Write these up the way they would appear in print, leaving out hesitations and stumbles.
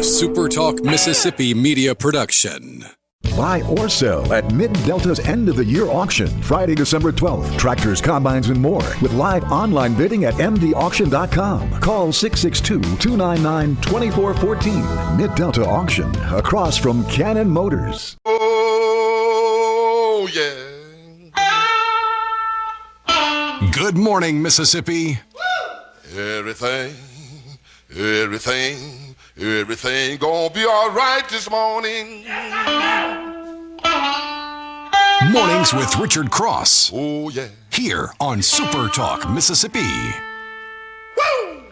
SuperTalk Mississippi media production. Buy or sell at Mid-Delta's end of the year auction, Friday, December 12th. Tractors, combines, and more with live online bidding at mdauction.com. Call 662-299-2414. Mid-Delta Auction, across from Cannon Motors. Oh, yeah. Good morning, Mississippi. Everything gonna be all right this morning. Mornings with Richard Cross. Oh, yeah. Here on SuperTalk Mississippi. Woo!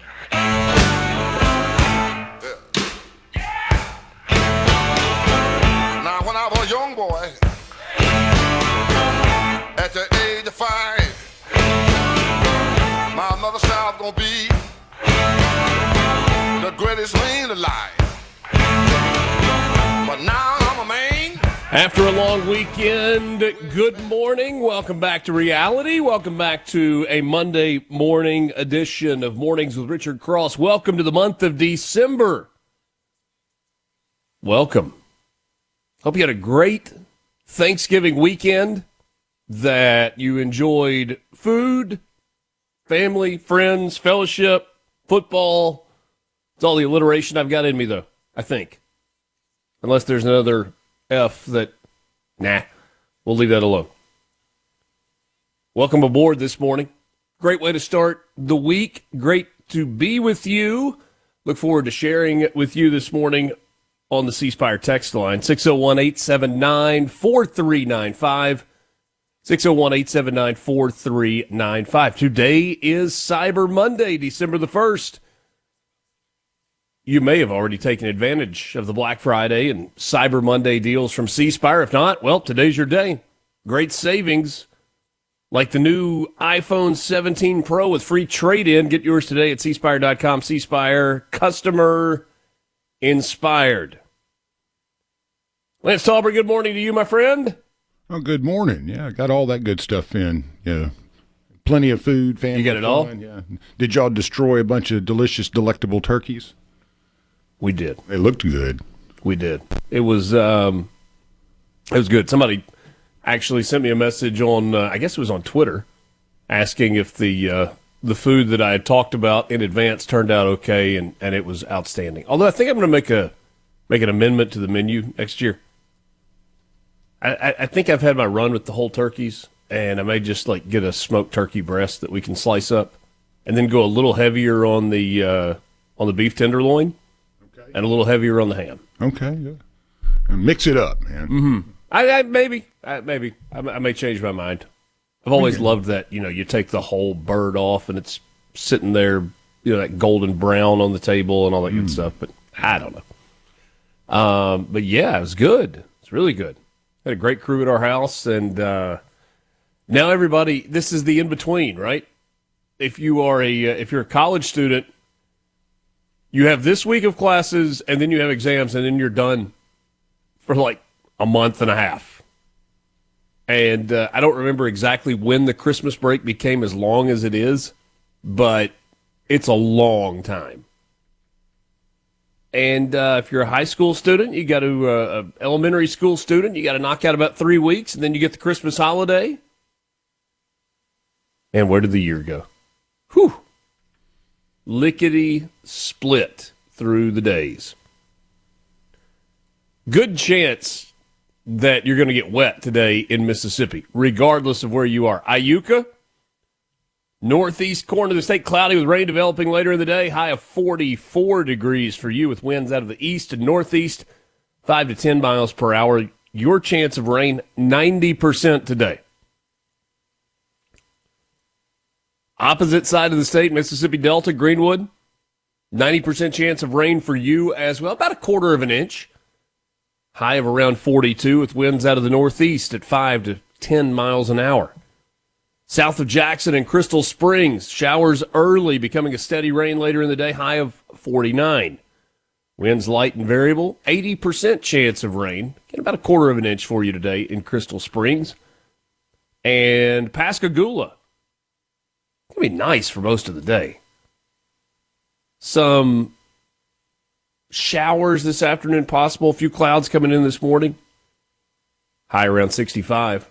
Now, when I was a young boy, at the age of 5, my mother said I was gonna be the greatest man alive. But now I'm a man. After a long weekend, good morning. Welcome back to reality. Welcome back to a Monday morning edition of Mornings with Richard Cross. Welcome to the month of December. Welcome. Hope you had a great Thanksgiving weekend, that you enjoyed food, family, friends, fellowship, football. It's all the alliteration I've got in me, though, I think. Unless there's another F that, we'll leave that alone. Welcome aboard this morning. Great way to start the week. Great to be with you. Look forward to sharing it with you this morning on the C Spire text line, 601-879-4395. 601-879-4395. Today is Cyber Monday, December the 1st. You may have already taken advantage of the Black Friday and Cyber Monday deals from C Spire. If not, well, today's your day. Great savings, like the new iPhone 17 Pro with free trade-in. Get yours today at cspire.com. C Spire, customer inspired. Lance Tauber, good morning to you, my friend. Oh, good morning. Yeah, I got all that good stuff in. Yeah, plenty of food, family. You got it all? Yeah. Did y'all destroy a bunch of delicious, delectable turkeys? We did. They looked good. We did. It was good. Somebody actually sent me a message on, I guess it was on Twitter, asking if the food that I had talked about in advance turned out okay, and it was outstanding. Although I think I'm going to make an amendment to the menu next year. I think I've had my run with the whole turkeys, and I may just get a smoked turkey breast that we can slice up, and then go a little heavier on the beef tenderloin. And a little heavier on the ham. Okay, yeah. And mix it up, man. Mm-hmm. Maybe. I may change my mind. I've always loved that, you take the whole bird off and it's sitting there, that golden brown on the table and all that good stuff. But I don't know. But yeah, it was good. It's really good. Had a great crew at our house, and now everybody, this is the in-between, right? If you're a college student, you have this week of classes, and then you have exams, and then you're done for a month and a half. And I don't remember exactly when the Christmas break became as long as it is, but it's a long time. And if you're a high school student, you got to elementary school student, you got to knock out about 3 weeks, and then you get the Christmas holiday. And where did the year go? Whew. Lickety split through the days. Good chance that you're going to get wet today in Mississippi, regardless of where you are. Iuka, northeast corner of the state, cloudy with rain developing later in the day. High of 44 degrees for you with winds out of the east and northeast, 5 to 10 miles per hour. Your chance of rain, 90% today. Opposite side of the state, Mississippi Delta, Greenwood, 90% chance of rain for you as well, about a quarter of an inch. High of around 42 with winds out of the northeast at 5 to 10 miles an hour. South of Jackson and Crystal Springs, showers early, becoming a steady rain later in the day, high of 49. Winds light and variable, 80% chance of rain. Get about a quarter of an inch for you today in Crystal Springs. And Pascagoula, going to be nice for most of the day. Some showers this afternoon possible. A few clouds coming in this morning. High around 65.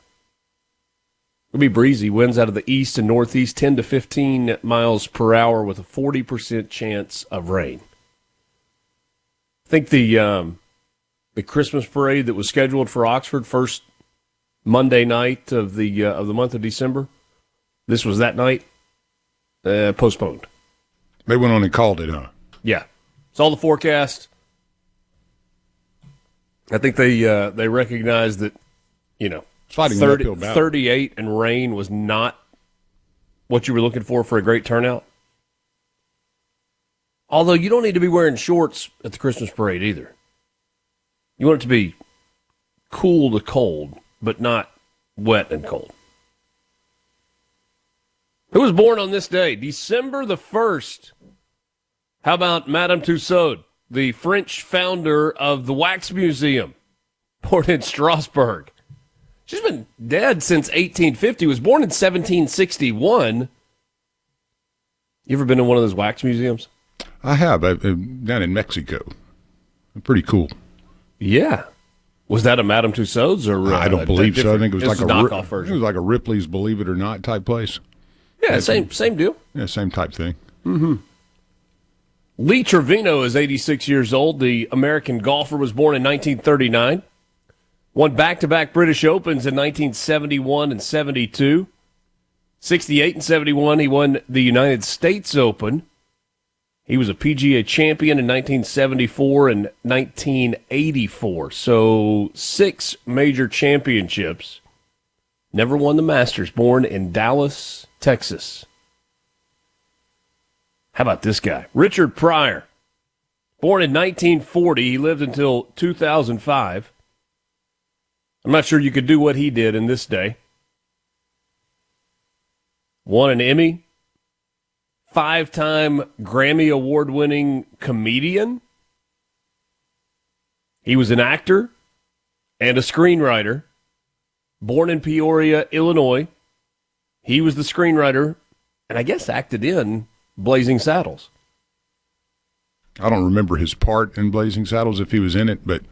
It'll be breezy. Winds out of the east and northeast, 10 to 15 miles per hour with a 40% chance of rain. I think the Christmas parade that was scheduled for Oxford, first Monday night of the month of December, this was that night, postponed. They went on and called it, huh? Yeah. It's all the forecast. I think they recognized that, Fighting an uphill battle. 38 and rain was not what you were looking for a great turnout. Although you don't need to be wearing shorts at the Christmas parade either. You want it to be cool to cold, but not wet and cold. Who was born on this day? December the 1st. How about Madame Tussaud, the French founder of the Wax Museum, born in Strasbourg. She's been dead since 1850. Was born in 1761. You ever been to one of those wax museums? I have. Down in Mexico. Pretty cool. Yeah. Was that a Madame Tussauds or? I don't believe so. I think it was like a knockoff version. It was like a Ripley's Believe It or Not type place. Yeah, same deal. Yeah, same type thing. Mm-hmm. Lee Trevino is 86 years old. The American golfer was born in 1939. Won back-to-back British Opens in 1971 and 72. 68 and 71, he won the United States Open. He was a PGA champion in 1974 and 1984. So 6 major championships. Never won the Masters. Born in Dallas, Texas. How about this guy? Richard Pryor. Born in 1940. He lived until 2005. I'm not sure you could do what he did in this day. Won an Emmy. 5-time Grammy Award-winning comedian. He was an actor and a screenwriter. Born in Peoria, Illinois. He was the screenwriter and I guess acted in Blazing Saddles. I don't remember his part in Blazing Saddles if he was in it, but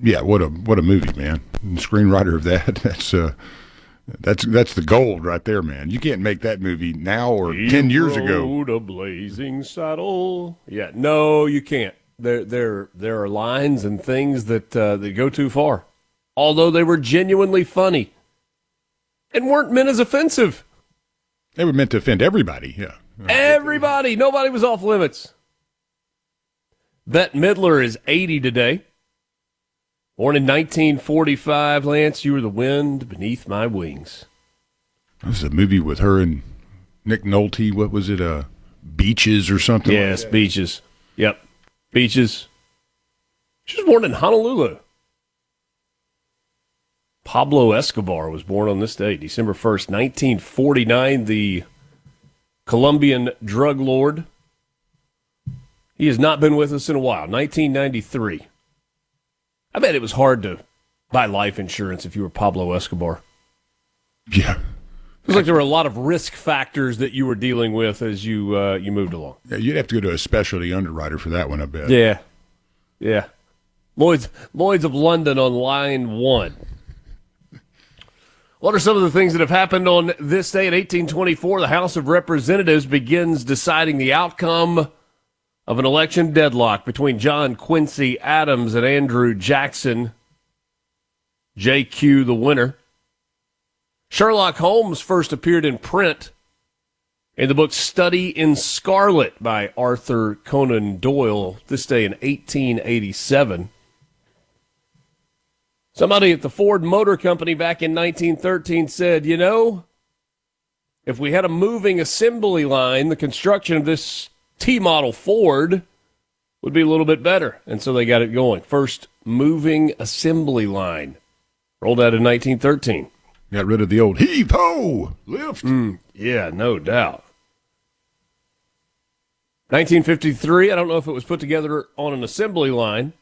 yeah, what a movie, man. And the screenwriter of that, that's the gold right there, man. You can't make that movie now or 10 years ago. Rode a blazing saddle. Yeah, no, you can't. There are lines and things that go too far, although they were genuinely funny and weren't meant as offensive. They were meant to offend everybody, yeah. Everybody. Nobody was off limits. Bette Midler is 80 today. Born in 1945, Lance, you were the wind beneath my wings. That was a movie with her and Nick Nolte. What was it, Beaches or something? Yes, like Beaches. Yep, Beaches. She was born in Honolulu. Pablo Escobar was born on this day, December 1st, 1949, the Colombian drug lord. He has not been with us in a while, 1993. I bet it was hard to buy life insurance if you were Pablo Escobar. Yeah. It was like there were a lot of risk factors that you were dealing with as you moved along. Yeah, you'd have to go to a specialty underwriter for that one, I bet. Yeah. Lloyd's of London on line 1. What are some of the things that have happened on this day in 1824? The House of Representatives begins deciding the outcome of an election deadlock between John Quincy Adams and Andrew Jackson. JQ the winner. Sherlock Holmes first appeared in print in the book Study in Scarlet by Arthur Conan Doyle, this day in 1887. Somebody at the Ford Motor Company back in 1913 said, if we had a moving assembly line, the construction of this T-model Ford would be a little bit better. And so they got it going. First moving assembly line. Rolled out in 1913. Got rid of the old heave-ho lift. Yeah, no doubt. 1953, I don't know if it was put together on an assembly line,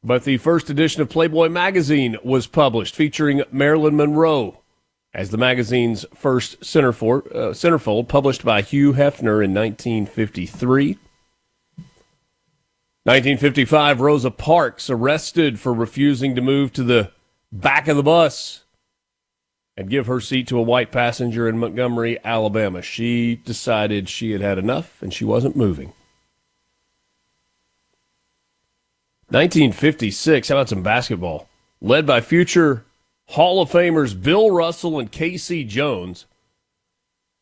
but the first edition of Playboy magazine was published, featuring Marilyn Monroe as the magazine's first centerfold, published by Hugh Hefner in 1953. 1955, Rosa Parks arrested for refusing to move to the back of the bus and give her seat to a white passenger in Montgomery, Alabama. She decided she had had enough and she wasn't moving. 1956, how about some basketball? Led by future Hall of Famers Bill Russell and K.C. Jones,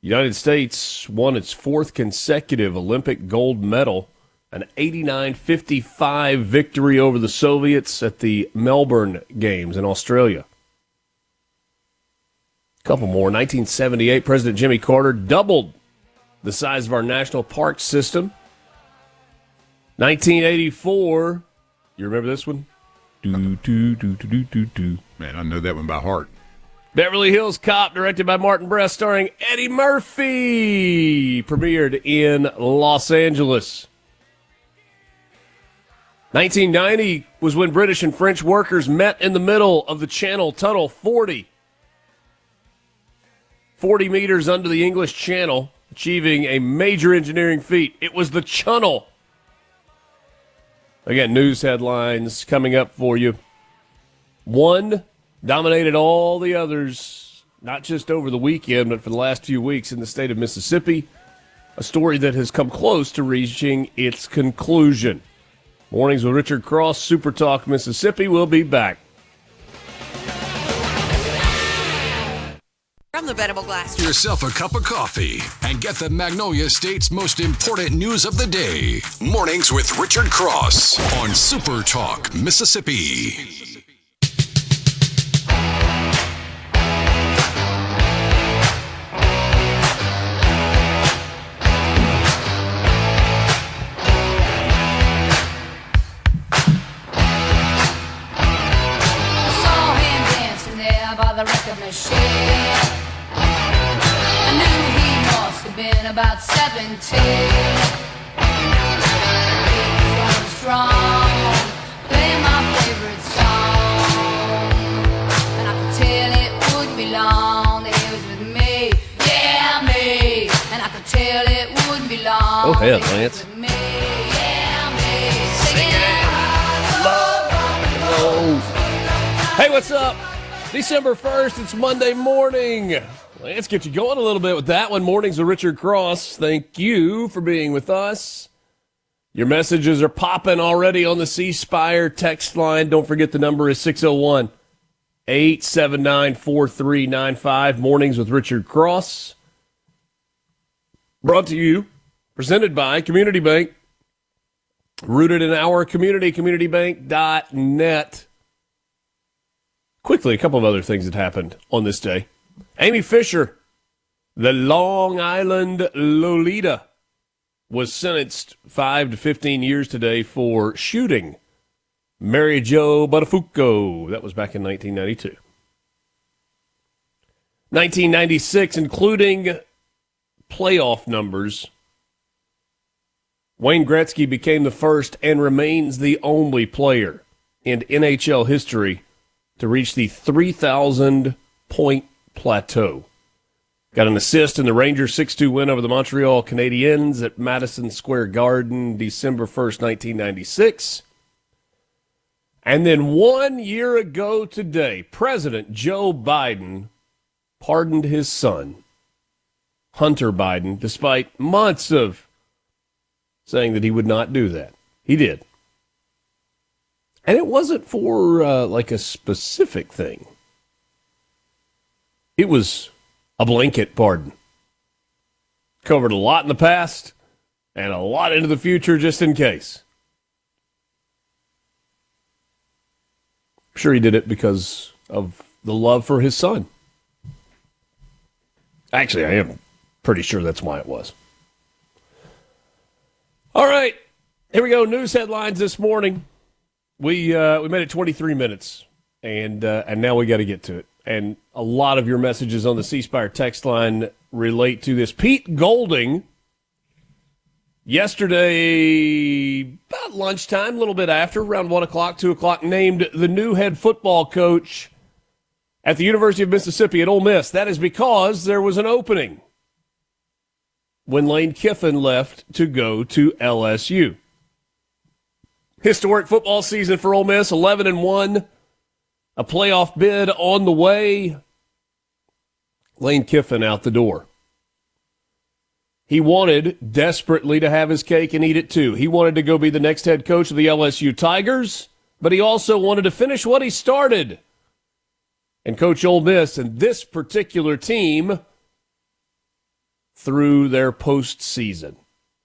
the United States won its fourth consecutive Olympic gold medal, an 89-55 victory over the Soviets at the Melbourne Games in Australia. A couple more. 1978, President Jimmy Carter doubled the size of our national park system. 1984, you remember this one? Man, I know that one by heart. Beverly Hills Cop, directed by Martin Brest, starring Eddie Murphy, premiered in Los Angeles. 1990 was when British and French workers met in the middle of the Channel Tunnel, 40 meters under the English Channel, achieving a major engineering feat. It was the Chunnel. Again, news headlines coming up for you. One dominated all the others, not just over the weekend, but for the last few weeks in the state of Mississippi. A story that has come close to reaching its conclusion. Mornings with Richard Cross, Super Talk Mississippi. We'll be back. From the Bendable Glass. Get yourself a cup of coffee and get the Magnolia State's most important news of the day. Mornings with Richard Cross on Super Talk Mississippi. About 17, strong, playing my favorite song, and I could tell it wouldn't be long that he was with me, yeah, me, and I could tell it wouldn't be long. Oh, hell, Lance. Me, yeah, me, singing. Hey, what's up? December 1st, it's Monday morning. Let's get you going a little bit with that one. Mornings with Richard Cross. Thank you for being with us. Your messages are popping already on the C Spire text line. Don't forget the number is 601-879-4395. Mornings with Richard Cross. Brought to you, presented by Community Bank. Rooted in our community, communitybank.net. Quickly, a couple of other things that happened on this day. Amy Fisher, the Long Island Lolita, was sentenced 5 to 15 years today for shooting Mary Jo Buttafuoco. That was back in 1992. 1996, including playoff numbers, Wayne Gretzky became the first and remains the only player in NHL history to reach the 3,000-point plateau. Got an assist in the Rangers' 6-2 win over the Montreal Canadiens at Madison Square Garden, December 1st, 1996. And then 1 year ago today, President Joe Biden pardoned his son, Hunter Biden, despite months of saying that he would not do that. He did. And it wasn't for like a specific thing. It was a blanket pardon. Covered a lot in the past and a lot into the future just in case. I'm sure he did it because of the love for his son. Actually, I am pretty sure that's why it was. All right, here we go. News headlines this morning. We made it 23 minutes, and now we got to get to it. And a lot of your messages on the C Spire text line relate to this. Pete Golding, yesterday, about lunchtime, a little bit after, around 1 o'clock, 2 o'clock, named the new head football coach at the University of Mississippi at Ole Miss. That is because there was an opening when Lane Kiffin left to go to LSU. Historic football season for Ole Miss, 11-1, a playoff bid on the way. Lane Kiffin out the door. He wanted desperately to have his cake and eat it too. He wanted to go be the next head coach of the LSU Tigers, but he also wanted to finish what he started and coach Ole Miss and this particular team through their postseason,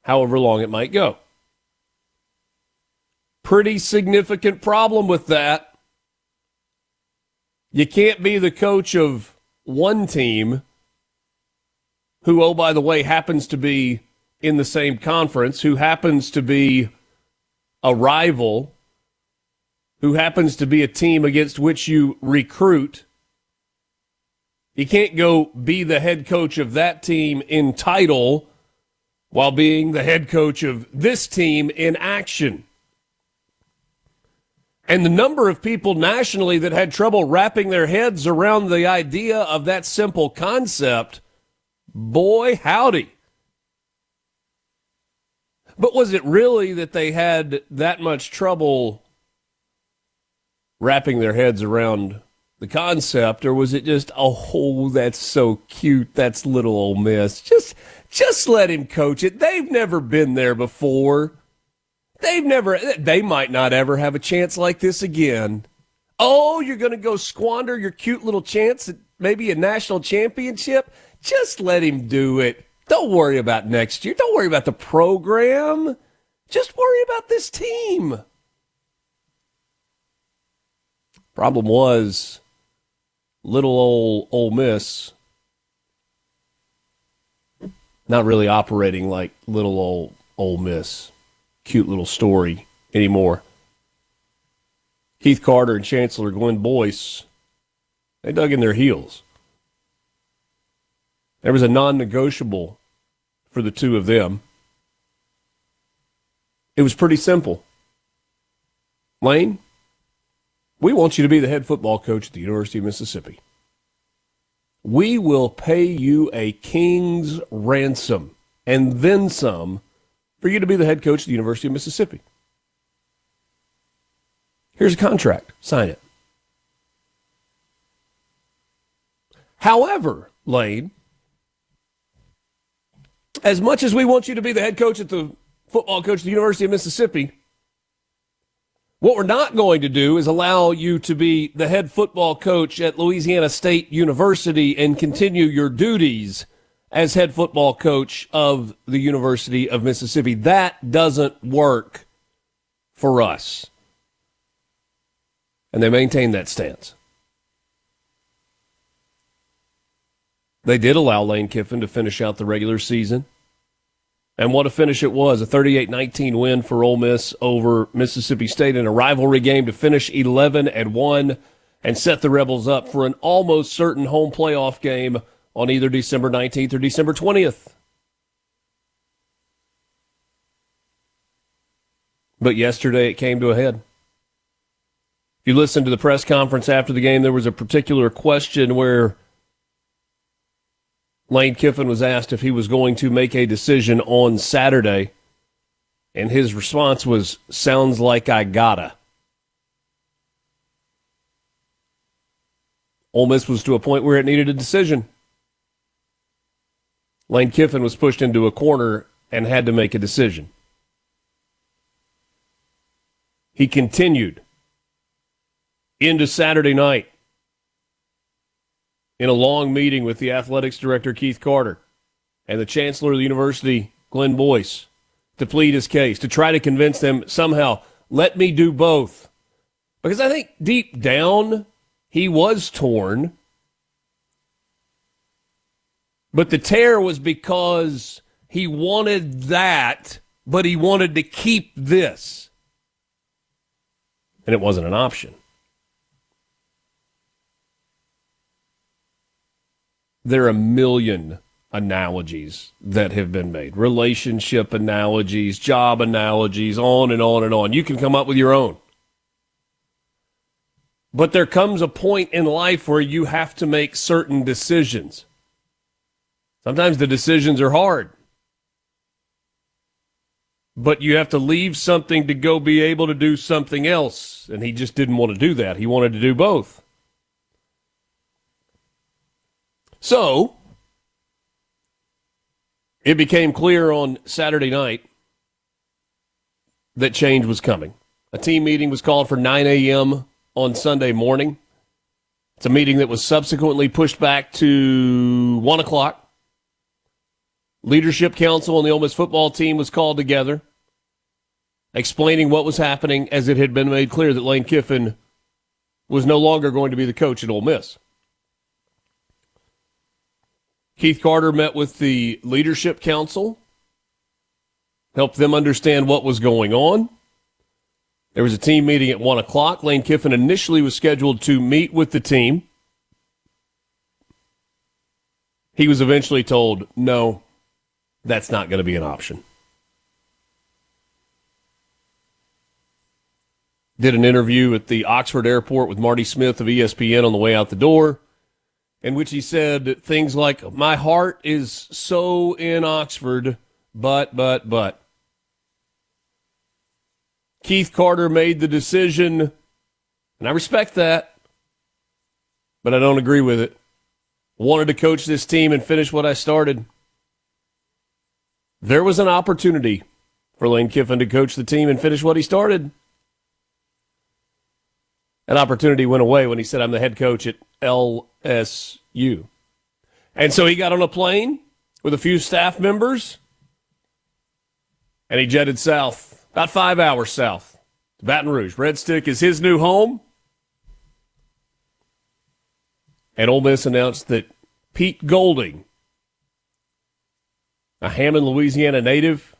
however long it might go. Pretty significant problem with that. You can't be the coach of one team who, oh, by the way, happens to be in the same conference, who happens to be a rival, who happens to be a team against which you recruit. You can't go be the head coach of that team in title while being the head coach of this team in action. And the number of people nationally that had trouble wrapping their heads around the idea of that simple concept, boy, howdy. But was it really that they had that much trouble wrapping their heads around the concept, or was it just, oh, that's so cute, that's little Ole Miss. Just let him coach it. They've never been there before. They might not ever have a chance like this again. Oh, you're going to go squander your cute little chance at maybe a national championship? Just let him do it. Don't worry about next year. Don't worry about the program. Just worry about this team. Problem was, little old Ole Miss not really operating like little old Ole Miss. Cute little story anymore. Keith Carter and Chancellor Glenn Boyce, they dug in their heels. There was a non-negotiable for the two of them. It was pretty simple. Lane, we want you to be the head football coach at the University of Mississippi. We will pay you a king's ransom and then some for you to be the head coach at the University of Mississippi. Here's a contract. Sign it. However, Lane, as much as we want you to be the head coach at the football coach at the University of Mississippi, what we're not going to do is allow you to be the head football coach at Louisiana State University and continue your duties as head football coach of the University of Mississippi. That doesn't work for us. And they maintained that stance. They did allow Lane Kiffin to finish out the regular season. And what a finish it was, a 38-19 win for Ole Miss over Mississippi State in a rivalry game to finish 11-1 and set the Rebels up for an almost certain home playoff game on either December 19th or December 20th. But yesterday it came to a head. If you listened to the press conference after the game, there was a particular question where Lane Kiffin was asked if he was going to make a decision on Saturday, and his response was, sounds like I gotta. Ole Miss was to a point where it needed a decision. Lane Kiffin was pushed into a corner and had to make a decision. He continued into Saturday night in a long meeting with the athletics director, Keith Carter, and the chancellor of the university, Glenn Boyce, to plead his case, to try to convince them somehow, let me do both. Because I think deep down, he was torn. But the tear was because he wanted that, but he wanted to keep this. And it wasn't an option. There are a million analogies that have been made. Relationship analogies, job analogies, on and on and on. You can come up with your own. But there comes a point in life where you have to make certain decisions. Sometimes the decisions are hard. but you have to leave something to go be able to do something else. And he just didn't want to do that. He wanted to do both. So, it became clear on Saturday night that change was coming. A team meeting was called for 9 a.m. on Sunday morning. It's a meeting that was subsequently pushed back to 1 o'clock. Leadership Council and the Ole Miss football team was called together, explaining what was happening as it had been made clear that Lane Kiffin was no longer going to be the coach at Ole Miss. Keith Carter met with the Leadership Council, helped them understand what was going on. There was a team meeting at 1 o'clock. Lane Kiffin initially was scheduled to meet with the team. He was eventually told, no, that's not going to be an option. Did an interview at the Oxford airport with Marty Smith of ESPN on the way out the door, in which he said things like, my heart is so in Oxford, but. Keith Carter made the decision, and I respect that, but I don't agree with it. Wanted to coach this team and finish what I started. There was an opportunity for Lane Kiffin to coach the team and finish what he started. That opportunity went away when he said, I'm the head coach at LSU. And so he got on a plane with a few staff members, and he jetted south. About 5 hours south to Baton Rouge. Red Stick is his new home. And Ole Miss announced that Pete Golding, a Hammond, Louisiana native,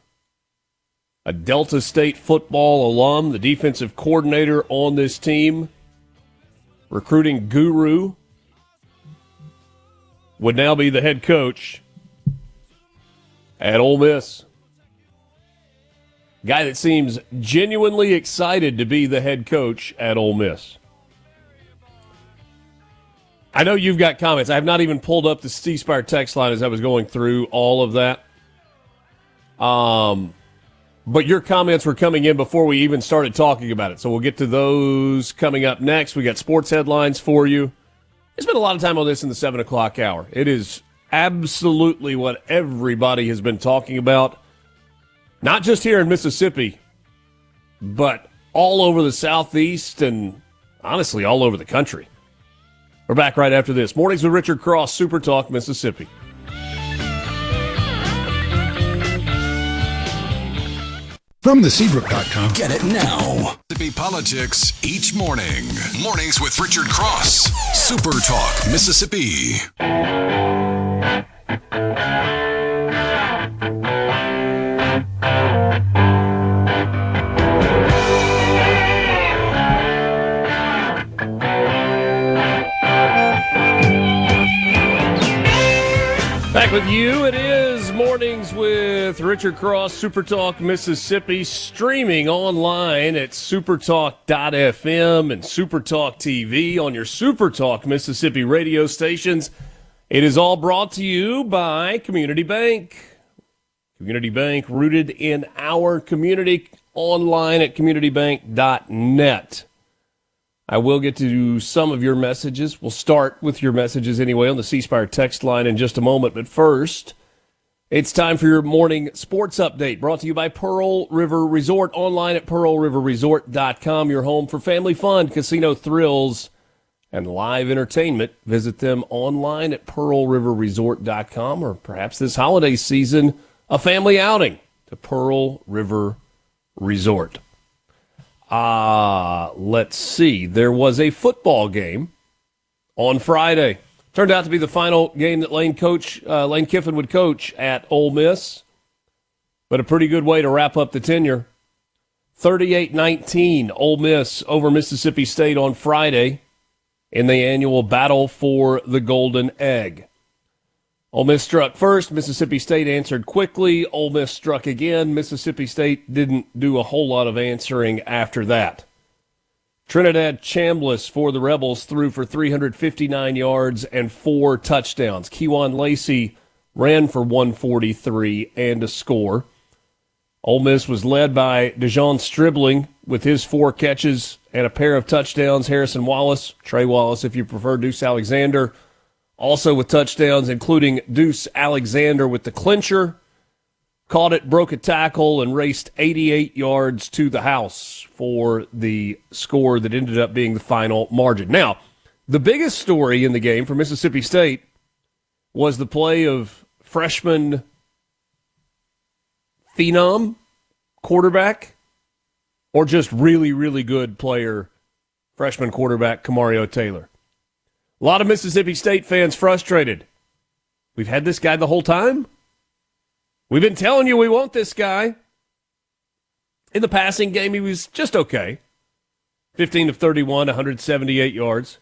a Delta State football alum, the defensive coordinator on this team, recruiting guru, would now be the head coach at Ole Miss. Guy that seems genuinely excited to be the head coach at Ole Miss. I know you've got comments. I have not even pulled up the C Spire text line as I was going through all of that. But your comments were coming in before we even started talking about it. So we'll get to those coming up next. We got sports headlines for you. I spent a lot of time on this in the 7 o'clock hour. It is absolutely what everybody has been talking about. Not just here in Mississippi, but all over the Southeast and honestly all over the country. We're back right after this. Mornings with Richard Cross, Super Talk, Mississippi. From theSeabrook.com. Get it now. Mississippi politics each morning. Mornings with Richard Cross, Super Talk, Mississippi. Back with you. It is Mornings with Richard Cross, Super Talk Mississippi, streaming online at supertalk.fm and Supertalk TV on your Super Talk Mississippi radio stations. It is all brought to you by Community Bank. Community Bank, rooted in our community, online at communitybank.net. I will get to some of your messages. We'll start with your messages anyway on the C Spire text line in just a moment. But first, it's time for your morning sports update, brought to you by Pearl River Resort, online at pearlriverresort.com, your home for family fun, casino thrills, and live entertainment. Visit them online at pearlriverresort.com, or perhaps this holiday season, a family outing to Pearl River Resort. Let's see. There was a football game on Friday. Turned out to be the final game that Lane Kiffin would coach at Ole Miss, but a pretty good way to wrap up the tenure. 38-19, Ole Miss over Mississippi State on Friday in the annual battle for the Golden Egg. Ole Miss struck first. Mississippi State answered quickly. Ole Miss struck again. Mississippi State didn't do a whole lot of answering after that. Trinidad Chambliss for the Rebels threw for 359 yards and 4 touchdowns. Kewan Lacey ran for 143 and a score. Ole Miss was led by DeJon Stribling with his 4 catches and a pair of touchdowns. Harrison Wallace, Trey Wallace if you prefer, Deuce Alexander, also with touchdowns, including Deuce Alexander with the clincher. Caught it, broke a tackle, and raced 88 yards to the house for the score that ended up being the final margin. Now, the biggest story in the game for Mississippi State was the play of freshman phenom quarterback, or just really, really good player, freshman quarterback Kamario Taylor. A lot of Mississippi State fans frustrated. We've had this guy the whole time? We've been telling you we want this guy. In the passing game, he was just okay. 15 of 31, 178 yards.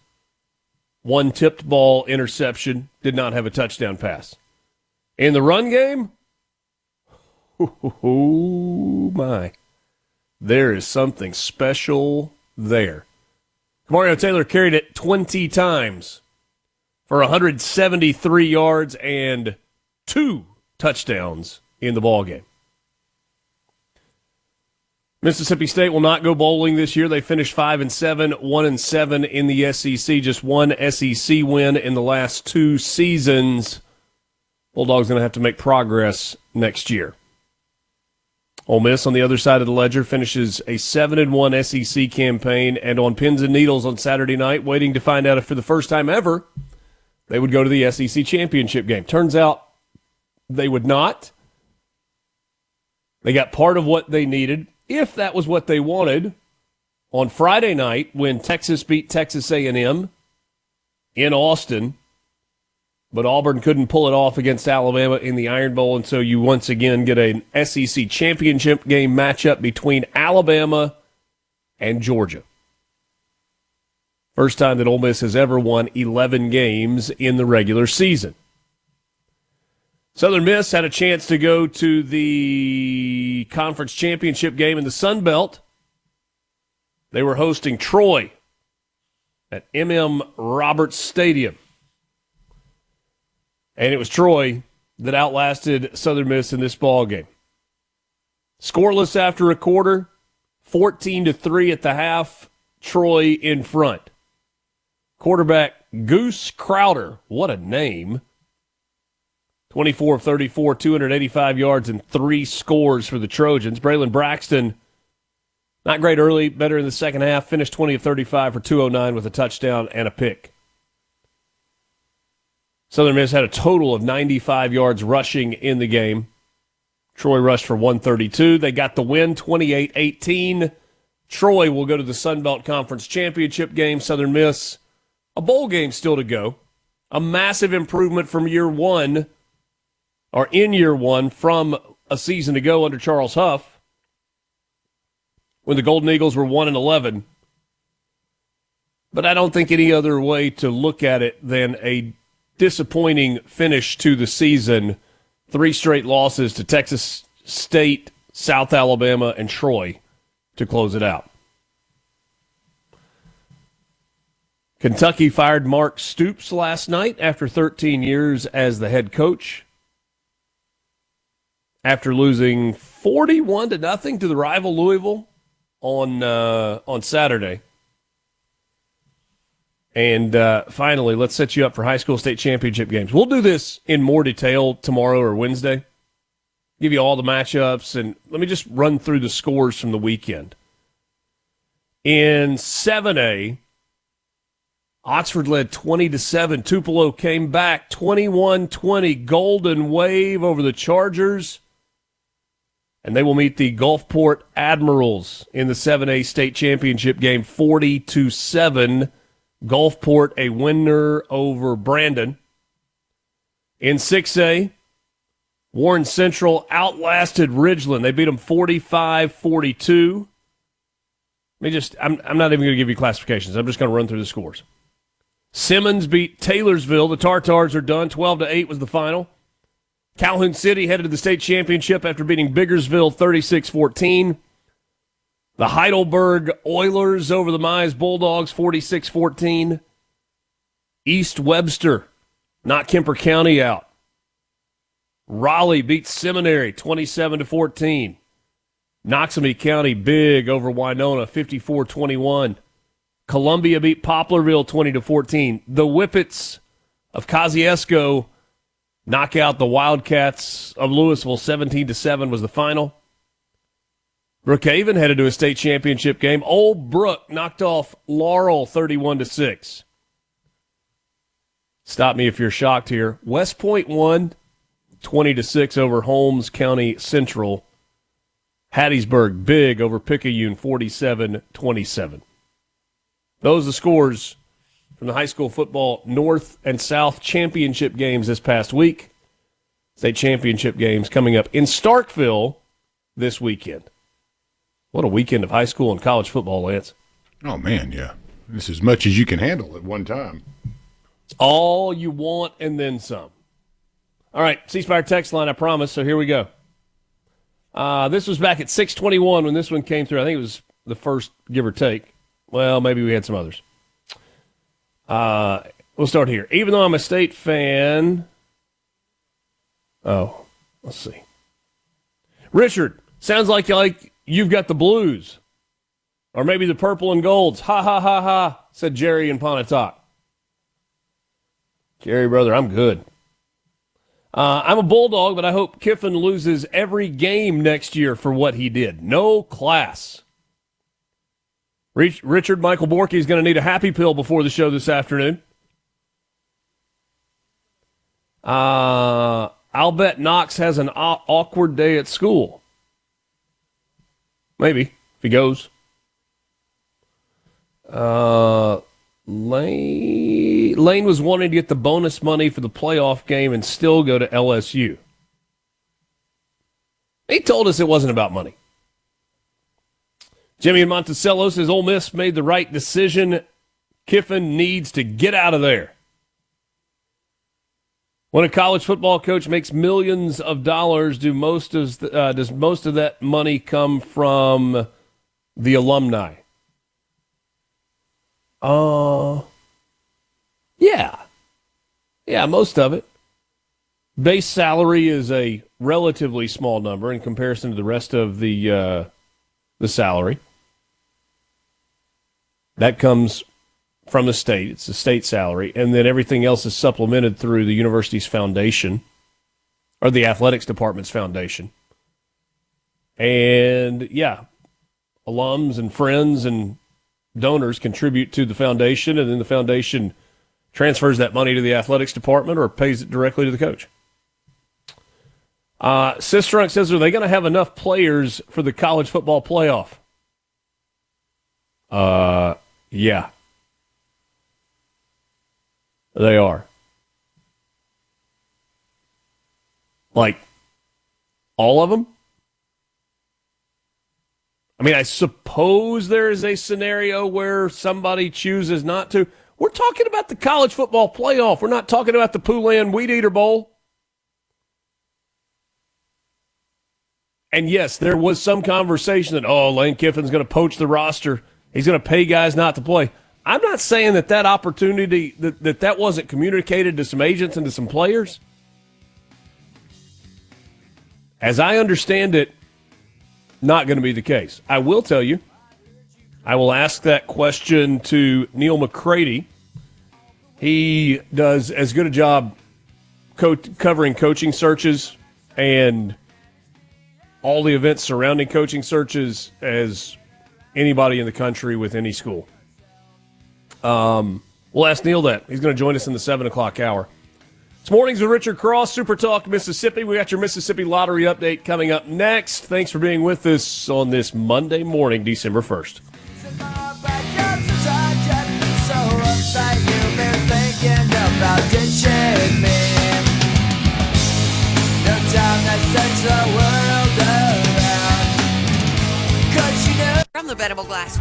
1 tipped ball interception. Did not have a touchdown pass. In the run game, oh my. There is something special there. Kamario Taylor carried it 20 times for 173 yards and 2 touchdowns in the ballgame. Mississippi State will not go bowling this year. They finished 5-7, 1-7 in the SEC. Just 1 SEC win in the last 2 seasons. Bulldogs going to have to make progress next year. Ole Miss, on the other side of the ledger, finishes a 7-1 SEC campaign, and on pins and needles on Saturday night, waiting to find out if for the first time ever they would go to the SEC championship game. Turns out they would not. They got part of what they needed, if that was what they wanted, on Friday night when Texas beat Texas A&M in Austin. But Auburn couldn't pull it off against Alabama in the Iron Bowl, and so you once again get an SEC championship game matchup between Alabama and Georgia. First time that Ole Miss has ever won 11 games in the regular season. Southern Miss had a chance to go to the conference championship game in the Sun Belt. They were hosting Troy at M.M. Roberts Stadium. And it was Troy that outlasted Southern Miss in this ball game. Scoreless after a quarter, 14-3 at the half, Troy in front. Quarterback Goose Crowder, what a name. 24 of 34, 285 yards, and 3 scores for the Trojans. Braylon Braxton, not great early, better in the second half, finished 20 of 35 for 209 with a touchdown and a pick. Southern Miss had a total of 95 yards rushing in the game. Troy rushed for 132. They got the win, 28-18. Troy will go to the Sun Belt Conference Championship game. Southern Miss, a bowl game still to go. A massive improvement from year one, or in year one, from a season ago under Charles Huff, when the Golden Eagles were 1-11. But I don't think any other way to look at it than a disappointing finish to the season. 3 straight losses to Texas State, South Alabama, and Troy to close it out. Kentucky fired Mark Stoops last night after 13 years as the head coach, after losing 41-0 to the rival Louisville on Saturday. And finally, let's set you up for high school state championship games. We'll do this in more detail tomorrow or Wednesday. Give you all the matchups, and let me just run through the scores from the weekend. In 7A, Oxford led 20-7. Tupelo came back 21-20. Golden Wave over the Chargers. And they will meet the Gulfport Admirals in the 7A state championship game 40-7. Gulfport a winner over Brandon. In 6A, Warren Central outlasted Ridgeland. They beat them 45-42. I'm not even going to give you classifications. I'm just going to run through the scores. Simmons beat Taylorsville. The Tartars are done. 12-8 was the final. Calhoun City headed to the state championship after beating Biggersville 36-14. The Heidelberg Oilers over the Mize Bulldogs 46-14. East Webster knocked Kemper County out. Raleigh beat Seminary 27-14. Noxubee County big over Winona, 54-21. Columbia beat Poplarville 20-14. The Whippets of Kosciuszko knock out the Wildcats of Louisville, 17-7 was the final. Brookhaven headed to a state championship game. Old Brook knocked off Laurel 31-6. Stop me if you're shocked here. West Point won 20-6 over Holmes County Central. Hattiesburg big over Picayune 47-27. Those are the scores from the high school football North and South championship games this past week. State championship games coming up in Starkville this weekend. What a weekend of high school and college football, Lance. Oh, man, yeah. This is as much as you can handle at one time. It's all you want and then some. All right, C-Spire text line, I promise, so here we go. This was back at 6:21 when this one came through. I think it was the first, give or take. Well, maybe we had some others. We'll start here. Even though I'm a State fan. Oh, let's see. Richard, sounds like you've got the blues. Or maybe the purple and golds. Ha, ha, ha, ha, said Jerry in Pontotoc. Jerry, brother, I'm good. I'm a Bulldog, but I hope Kiffin loses every game next year for what he did. No class. Richard Michael Borky is going to need a happy pill before the show this afternoon. I'll bet Knox has an awkward day at school. Maybe, if he goes. Lane was wanting to get the bonus money for the playoff game and still go to LSU. He told us it wasn't about money. Jimmy in Monticello says Ole Miss made the right decision. Kiffin needs to get out of there. When a college football coach makes millions of dollars, does most of that money come from the alumni? Yeah, most of it. Base salary is a relatively small number in comparison to the rest of the salary. That comes from the state. It's the state salary. And then everything else is supplemented through the university's foundation or the athletics department's foundation. And, yeah, alums and friends and donors contribute to the foundation, and then the foundation transfers that money to the athletics department or pays it directly to the coach. Sistrunk says, are they going to have enough players for the college football playoff? Yeah. They are. Like, all of them? I mean, I suppose there is a scenario where somebody chooses not to. We're talking about the college football playoff. We're not talking about the Poulan Weed Eater Bowl. And yes, there was some conversation that, Lane Kiffin's going to poach the roster. He's going to pay guys not to play. I'm not saying that opportunity, that wasn't communicated to some agents and to some players. As I understand it, not going to be the case. I will tell you, I will ask that question to Neal McCready. He does as good a job covering coaching searches and all the events surrounding coaching searches as anybody in the country with any school. We'll ask Neal that. He's going to join us in the 7 o'clock hour. It's Mornings with Richard Cross, Super Talk Mississippi. We got your Mississippi Lottery update coming up next. Thanks for being with us on this Monday morning, December 1st. From the Bettable Glass.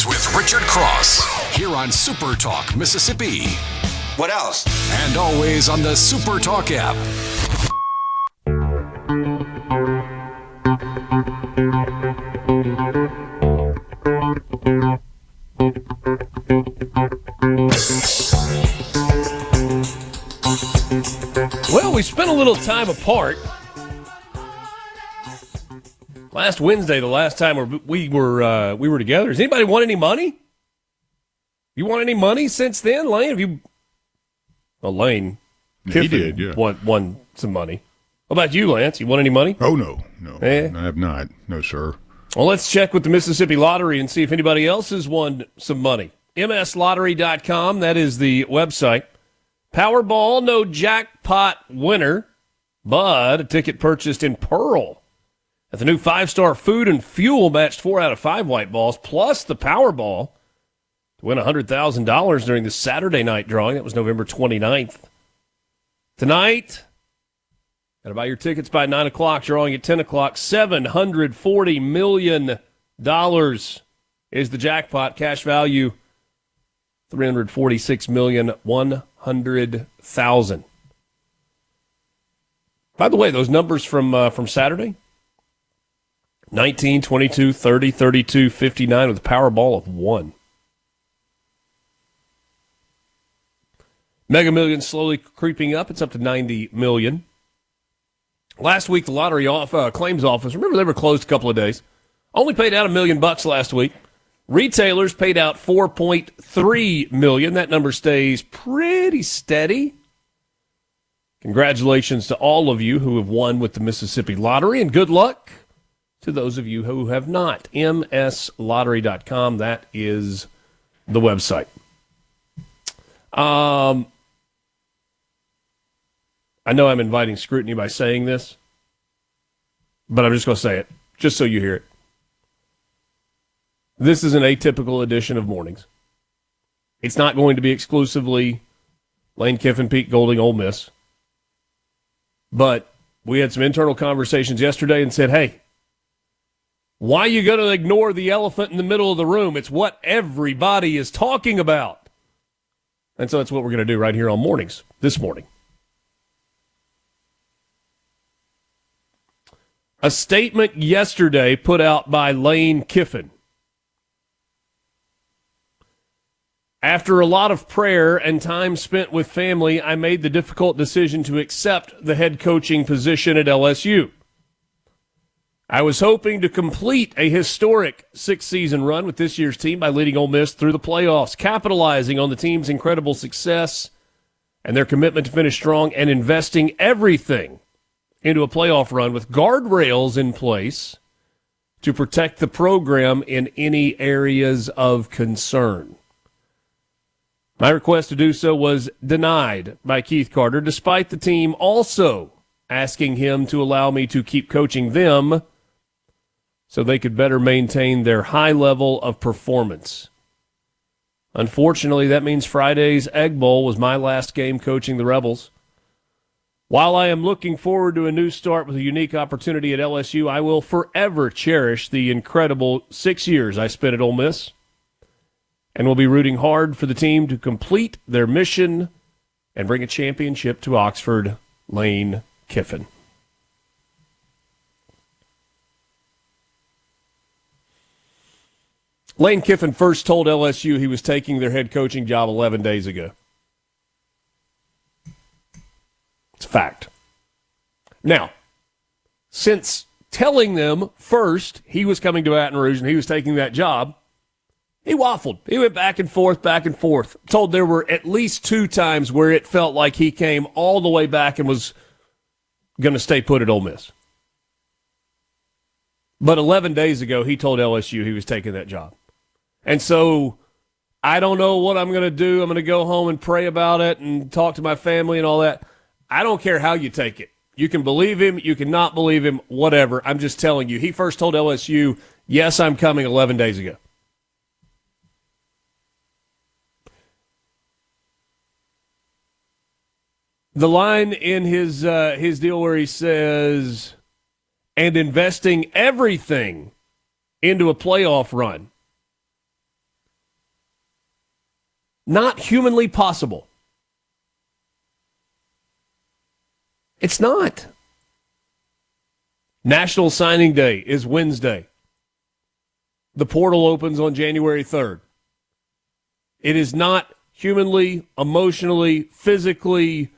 With Richard Cross here on Super Talk Mississippi. What else? And always on the Super Talk app. Well, we spent a little time apart Last Wednesday, the last time we were together. Has anybody won any money? You won any money since then, Lane? Have you? Well, Lane, Kiffin he did, yeah. won some money. What about you, Lance? You won any money? Oh, no. Eh? I have not. No, sir. Well, let's check with the Mississippi Lottery and see if anybody else has won some money. MSLottery.com, that is the website. Powerball, no jackpot winner, but a ticket purchased in Pearl at the new 5-star food and fuel matched 4 out of 5 white balls, plus the Powerball to win $100,000 during the Saturday night drawing. That was November 29th. Tonight, got to buy your tickets by 9 o'clock, drawing at 10 o'clock. $740 million is the jackpot. Cash value, $346,100,000. By the way, those numbers from Saturday, 19, 22, 30, 32, 59 with a Powerball of 1. Mega Millions slowly creeping up. It's up to $90 million. Last week, the lottery claims office, remember they were closed a couple of days, only paid out $1 million last week. Retailers paid out $4.3 million. That number stays pretty steady. Congratulations to all of you who have won with the Mississippi Lottery, and good luck to those of you who have not. MSLottery.com, that is the website. I know I'm inviting scrutiny by saying this, but I'm just going to say it, just so you hear it. This is an atypical edition of Mornings. It's not going to be exclusively Lane Kiffin, Pete Golding, Ole Miss. But we had some internal conversations yesterday and said, hey, why are you going to ignore the elephant in the middle of the room? It's what everybody is talking about. And so that's what we're going to do right here on Mornings this morning. A statement yesterday put out by Lane Kiffin. After a lot of prayer and time spent with family, I made the difficult decision to accept the head coaching position at LSU. I was hoping to complete a historic 6-season run with this year's team by leading Ole Miss through the playoffs, capitalizing on the team's incredible success and their commitment to finish strong and investing everything into a playoff run with guardrails in place to protect the program in any areas of concern. My request to do so was denied by Keith Carter, despite the team also asking him to allow me to keep coaching them so they could better maintain their high level of performance. Unfortunately, that means Friday's Egg Bowl was my last game coaching the Rebels. While I am looking forward to a new start with a unique opportunity at LSU, I will forever cherish the incredible 6 years I spent at Ole Miss, and will be rooting hard for the team to complete their mission and bring a championship to Oxford. Lane Kiffin. Lane Kiffin first told LSU he was taking their head coaching job 11 days ago. It's a fact. Now, since telling them first he was coming to Baton Rouge and he was taking that job, he waffled. He went back and forth, back and forth. Told there were at least 2 times where it felt like he came all the way back and was going to stay put at Ole Miss. But 11 days ago, he told LSU he was taking that job. And so I don't know what I'm going to do. I'm going to go home and pray about it and talk to my family and all that. I don't care how you take it. You can believe him. You can not believe him, whatever. I'm just telling you. He first told LSU, yes, I'm coming 11 days ago. The line in his deal where he says, and investing everything into a playoff run. Not humanly possible. It's not. National Signing Day is Wednesday. The portal opens on January 3rd. It is not humanly, emotionally, physically,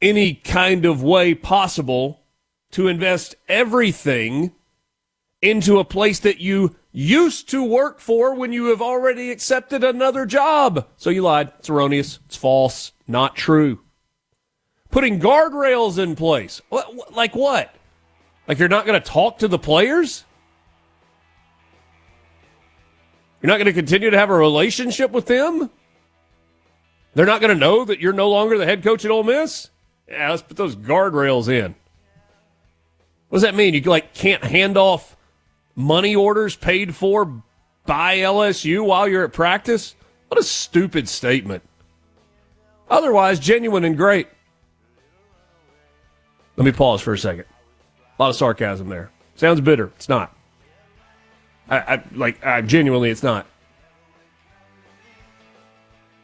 any kind of way possible to invest everything into a place that you used to work for when you have already accepted another job. So you lied. It's erroneous. It's false. Not true. Putting guardrails in place. Like what? Like you're not going to talk to the players? You're not going to continue to have a relationship with them? They're not going to know that you're no longer the head coach at Ole Miss? Yeah, let's put those guardrails in. What does that mean? You can't hand off money orders paid for by LSU while you're at practice? What a stupid statement. Otherwise, genuine and great. Let me pause for a second. A lot of sarcasm there. Sounds bitter. It's not. Genuinely, it's not.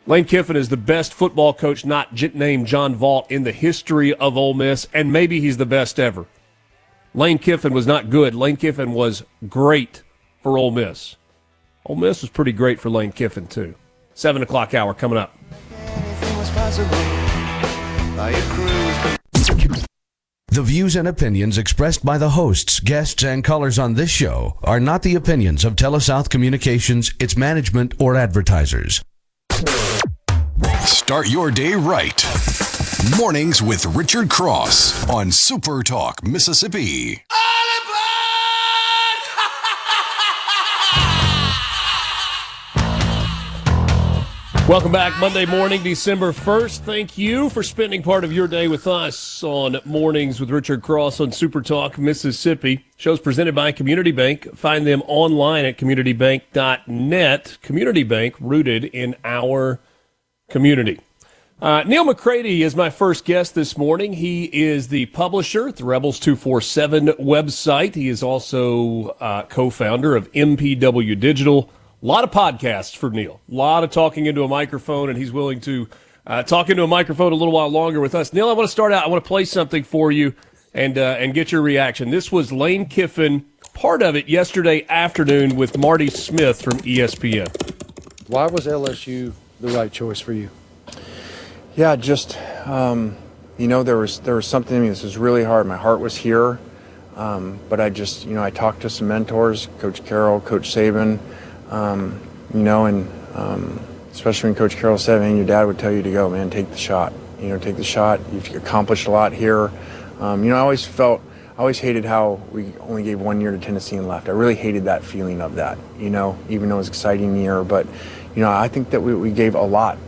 Lane Kiffin is the best football coach not named John Vaught in the history of Ole Miss, and maybe he's the best ever. Lane Kiffin was not good. Lane Kiffin was great for Ole Miss. Ole Miss was pretty great for Lane Kiffin, too. 7 o'clock hour coming up. The views and opinions expressed by the hosts, guests, and callers on this show are not the opinions of TeleSouth Communications, its management, or advertisers. Start your day right. Mornings with Richard Cross on SuperTalk, Mississippi. Welcome back. Monday morning, December 1st. Thank you for spending part of your day with us on Mornings with Richard Cross on SuperTalk, Mississippi. Show's presented by Community Bank. Find them online at communitybank.net. Community Bank, rooted in our community. Neal McCready is my first guest this morning. He is the publisher at the Rebels 247 website. He is also co-founder of MPW Digital. A lot of podcasts for Neal. A lot of talking into a microphone, and he's willing to talk into a microphone a little while longer with us. Neal, I want to start out. I want to play something for you and get your reaction. This was Lane Kiffin, part of it yesterday afternoon with Marty Smith from ESPN. Why was LSU the right choice for you? Yeah, just there was something in me. This was really hard. My heart was here, but I talked to some mentors, Coach Carroll, Coach Saban. Especially when Coach Carroll said, man, your dad would tell you to go, man, take the shot. Take the shot. You've accomplished a lot here. I always hated how we only gave 1 year to Tennessee and left. I really hated that feeling of that, even though it was an exciting year. But, I think that we gave a lot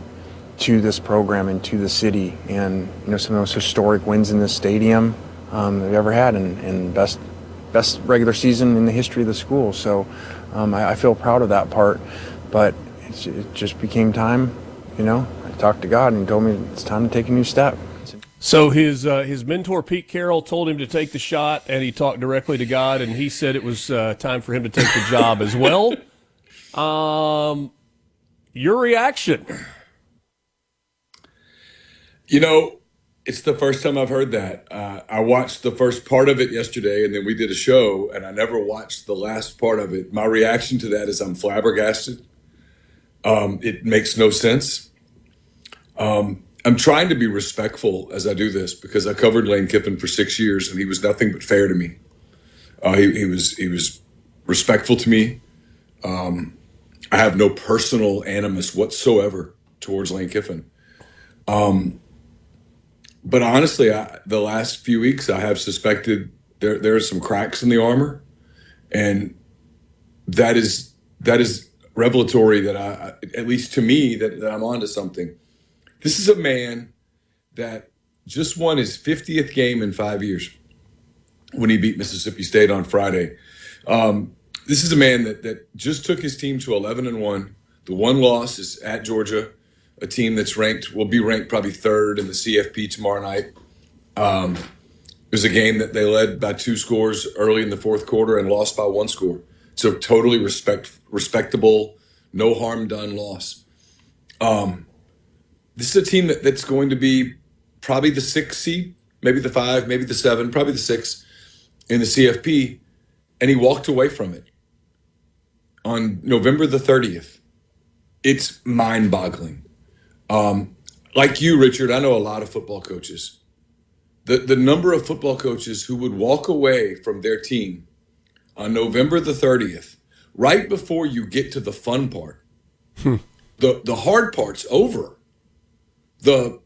to this program and to the city. And, some of the most historic wins in this stadium that we've ever had and best regular season in the history of the school. So I feel proud of that part. But it just became time, I talked to God and he told me it's time to take a new step. So his mentor, Pete Carroll, told him to take the shot, and he talked directly to God, and he said it was time for him to take the job as well. Your reaction? It's the first time I've heard that. I watched the first part of it yesterday, and then we did a show, and I never watched the last part of it. My reaction to that is I'm flabbergasted. It makes no sense. I'm trying to be respectful as I do this because I covered Lane Kiffin for 6 years, and he was nothing but fair to me. He was respectful to me. I have no personal animus whatsoever towards Lane Kiffin. But honestly, the last few weeks I have suspected there are some cracks in the armor, and that is revelatory that at least to me, that I'm onto something. This is a man that just won his 50th game in 5 years when he beat Mississippi State on Friday. This is a man that just took his team to 11-1. The one loss is at Georgia, a team that's will be ranked probably third in the CFP tomorrow night. It was a game that they led by 2 scores early in the fourth quarter and lost by 1 score. So totally respectable, no harm done loss. This is a team that's going to be probably the 6th seed, maybe the 5, maybe the 7, probably the 6 in the CFP, and he walked away from it on November the 30th. It's mind-boggling. Like you, Richard, I know a lot of football coaches. the number of football coaches who would walk away from their team on November the 30th, right before you get to the fun part. The hard part's over. The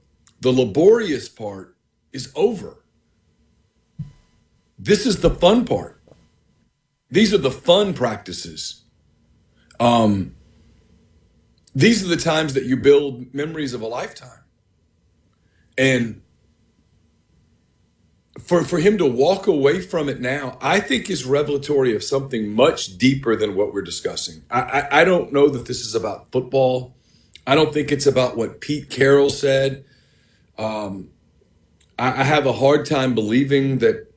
laborious part is over. This is the fun part. These are the fun practices. These are the times that you build memories of a lifetime. And for him to walk away from it now, I think is revelatory of something much deeper than what we're discussing. I don't know that this is about football. I don't think it's about what Pete Carroll said. I have a hard time believing that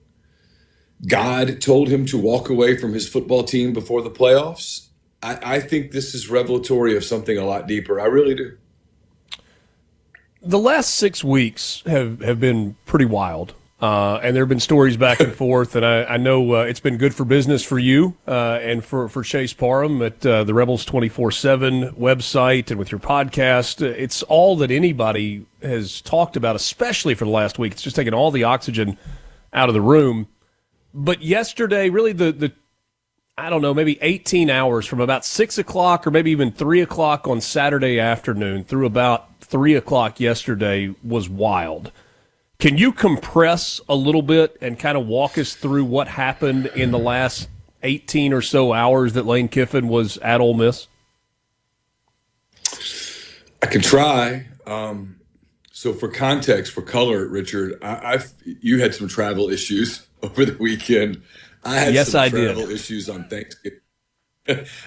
God told him to walk away from his football team before the playoffs. I think this is revelatory of something a lot deeper. I really do. The last 6 weeks have been pretty wild. And there have been stories back and forth, and I know it's been good for business for you and for Chase Parham at the Rebels 24/7 website and with your podcast. It's all that anybody has talked about, especially for the last week. It's just taken all the oxygen out of the room. But yesterday, really the I don't know, maybe 18 hours from about 6 o'clock or maybe even 3 o'clock on Saturday afternoon through about 3 o'clock yesterday was wild. Can you compress a little bit and kind of walk us through what happened in the last 18 or so hours that Lane Kiffin was at Ole Miss? I can try. So for context, for color, Richard, you had some travel issues over the weekend. I had some travel issues on Thanksgiving.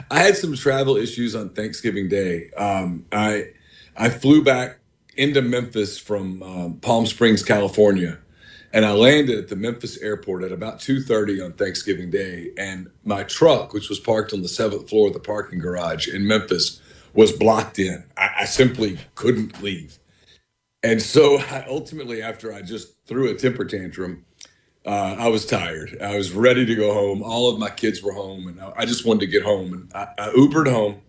I had some travel issues on Thanksgiving Day. I flew back into Memphis from Palm Springs, California, and I landed at the Memphis airport at about 2:30 on Thanksgiving Day, and my truck, which was parked on the 7th floor of the parking garage in Memphis, was blocked in. I simply couldn't leave. And so I ultimately, after I just threw a temper tantrum, I was tired. I was ready to go home. All of my kids were home, and I just wanted to get home. And I Ubered home.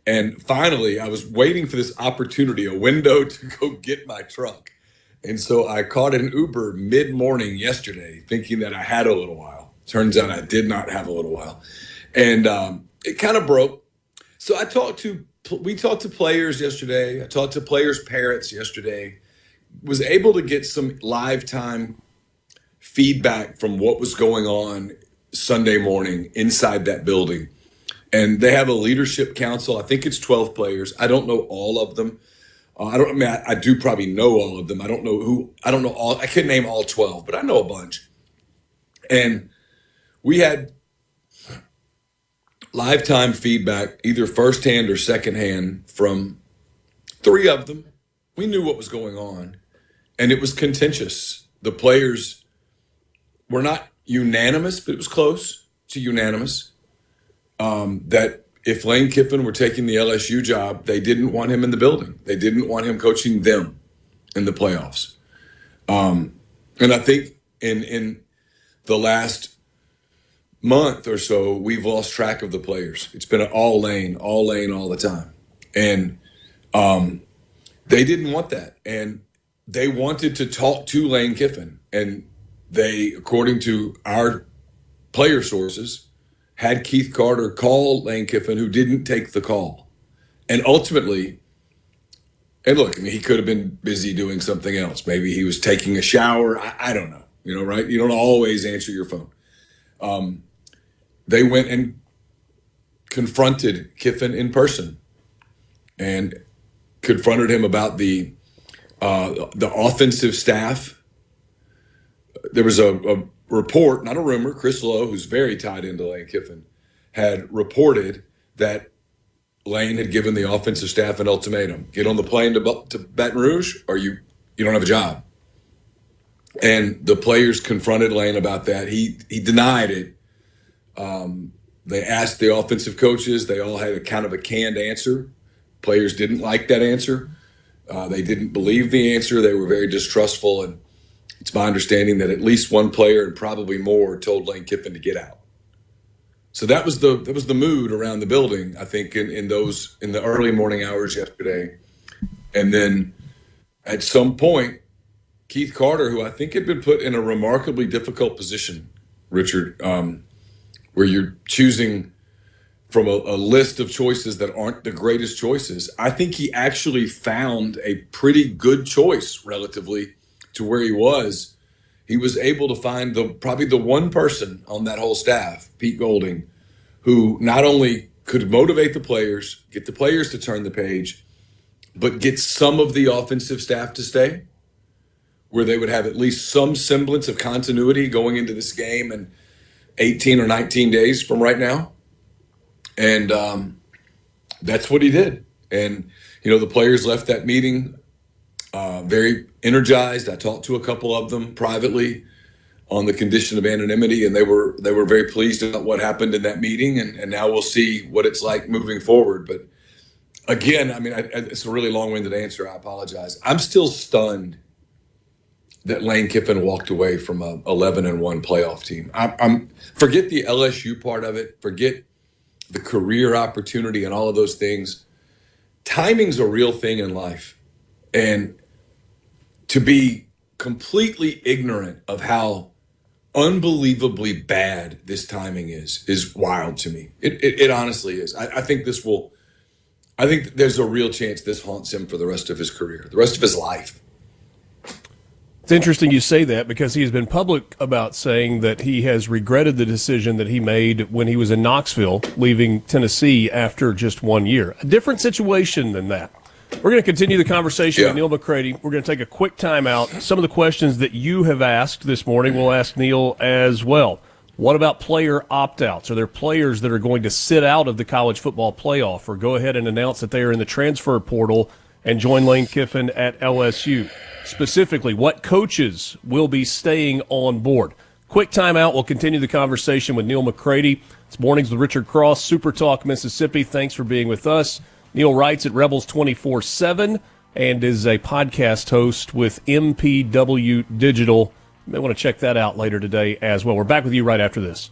And finally, I was waiting for this opportunity, a window to go get my truck. And so I caught an Uber mid-morning yesterday, thinking that I had a little while. Turns out I did not have a little while. And it kind of broke. So we talked to players yesterday. I talked to players' parents yesterday. Was able to get some live time feedback from what was going on Sunday morning inside that building. And they have a leadership council. I think it's 12 players. I don't know all of them. I do probably know all of them. I don't know all. I can't name all 12, but I know a bunch. And we had lifetime feedback, either firsthand or secondhand, from 3 of them. We knew what was going on, and it was contentious. The players were not unanimous, but it was close to unanimous. That if Lane Kiffin were taking the LSU job, they didn't want him in the building. They didn't want him coaching them in the playoffs. And I think in the last month or so, we've lost track of the players. It's been all Lane all the time. And they didn't want that. And they wanted to talk to Lane Kiffin. And they, according to our player sources, had Keith Carter call Lane Kiffin, who didn't take the call. And ultimately, and look, I mean, he could have been busy doing something else. Maybe he was taking a shower. I don't know, right? You don't always answer your phone. They went and confronted Kiffin in person and confronted him about the offensive staff. There was a report, not a rumor. Chris Lowe, who's very tied into Lane Kiffin, had reported that Lane had given the offensive staff an ultimatum: get on the plane to Baton Rouge, or you don't have a job. And the players confronted Lane about that. He denied it. They asked the offensive coaches. They all had a kind of a canned answer. Players didn't like that answer. They didn't believe the answer. They were very distrustful. And it's my understanding that at least one player, and probably more, told Lane Kiffin to get out. So that was the mood around the building, I think, in the early morning hours yesterday. And then at some point, Keith Carter, who I think had been put in a remarkably difficult position, Richard, where you're choosing from a list of choices that aren't the greatest choices. I think he actually found a pretty good choice relatively to where he was. He was able to find probably the one person on that whole staff, Pete Golding, who not only could motivate the players, get the players to turn the page, but get some of the offensive staff to stay, where they would have at least some semblance of continuity going into this game in 18 or 19 days from right now. And that's what he did. And, the players left that meeting very energized. I talked to a couple of them privately on the condition of anonymity, and they were very pleased about what happened in that meeting. And now we'll see what it's like moving forward. But again, it's a really long-winded answer. I apologize. I'm still stunned that Lane Kiffin walked away from a 11-1 playoff team. Forget the LSU part of it. Forget the career opportunity and all of those things. Timing's a real thing in life. And to be completely ignorant of how unbelievably bad this timing is wild to me. It honestly is. I think there's a real chance this haunts him for the rest of his career, the rest of his life. It's interesting you say that because he has been public about saying that he has regretted the decision that he made when he was in Knoxville, leaving Tennessee after just 1 year. A different situation than that. We're going to continue the conversation with Neal McCready. We're going to take a quick time out. Some of the questions that you have asked this morning, we'll ask Neal as well. What about player opt-outs? Are there players that are going to sit out of the college football playoff or go ahead and announce that they are in the transfer portal and join Lane Kiffin at LSU? Specifically, what coaches will be staying on board? Quick timeout. We'll continue the conversation with Neal McCready. It's Mornings with Richard Cross, SuperTalk, Mississippi. Thanks for being with us. Neal writes at Rebels 24/7 and is a podcast host with MPW Digital. You may want to check that out later today as well. We're back with you right after this.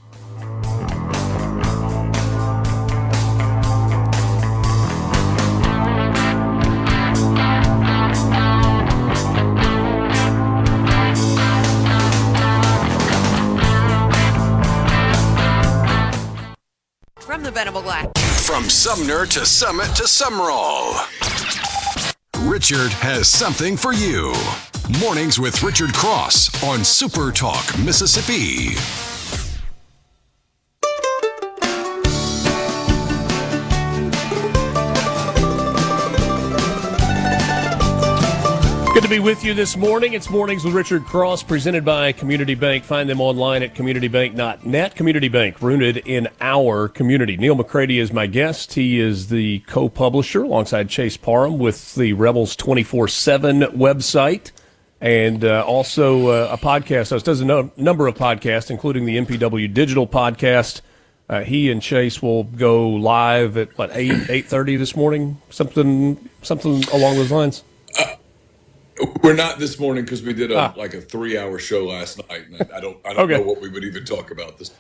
From the Venable Glass. From Sumner to Summit to Summerall, Richard has something for you. Mornings with Richard Cross on Super Talk, Mississippi. Good to be with you this morning. It's Mornings with Richard Cross, presented by Community Bank. Find them online at communitybank.net. Community Bank, rooted in our community. Neal McCready is my guest. He is the co-publisher alongside Chase Parham with the Rebels 24/7 website and also a podcast host. Does a number of podcasts, including the MPW Digital podcast. He and Chase will go live at, 8:30 this morning? Something along those lines? We're not this morning because we did a 3-hour show last night, and I don't know what we would even talk about this.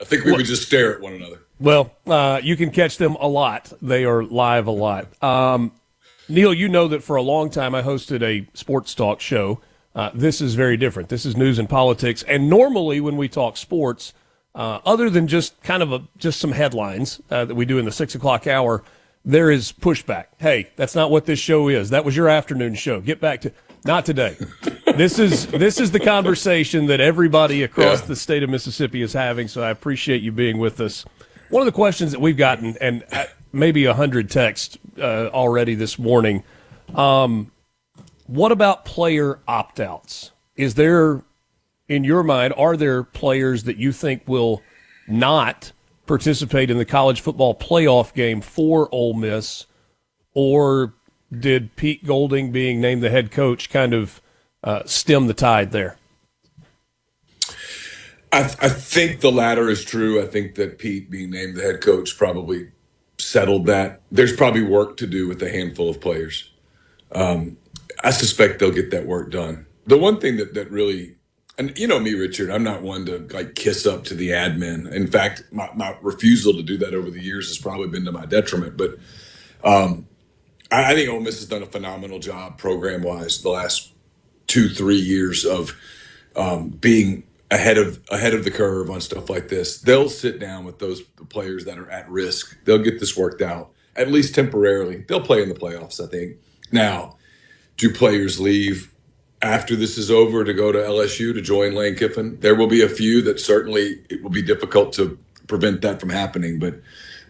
I think we would just stare at one another. Well, you can catch them a lot. They are live a lot. Neal, you know that for a long time I hosted a sports talk show. This is very different. This is news and politics. And normally when we talk sports, other than just just some headlines that we do in the 6 o'clock hour, there is pushback. Hey, that's not what this show is. That was your afternoon show. Get back to not today. This is the conversation that everybody across the state of Mississippi is having. So I appreciate you being with us. One of the questions that we've gotten, and maybe 100 texts already this morning. What about player opt-outs? Is there, in your mind, are there players that you think will not participate in the college football playoff game for Ole Miss, or did Pete Golding being named the head coach kind of stem the tide there? I think the latter is true. I think that Pete being named the head coach probably settled that. There's probably work to do with a handful of players. I suspect they'll get that work done. The one thing that really, and you know me, Richard, I'm not one to kiss up to the admin. In fact, my refusal to do that over the years has probably been to my detriment. But I think Ole Miss has done a phenomenal job program-wise the last 2-3 years of being ahead of the curve on stuff like this. They'll sit down with those players that are at risk. They'll get this worked out, at least temporarily. They'll play in the playoffs, I think. Now, do players leave after this is over to go to LSU to join Lane Kiffin? There will be a few that certainly it will be difficult to prevent that from happening, but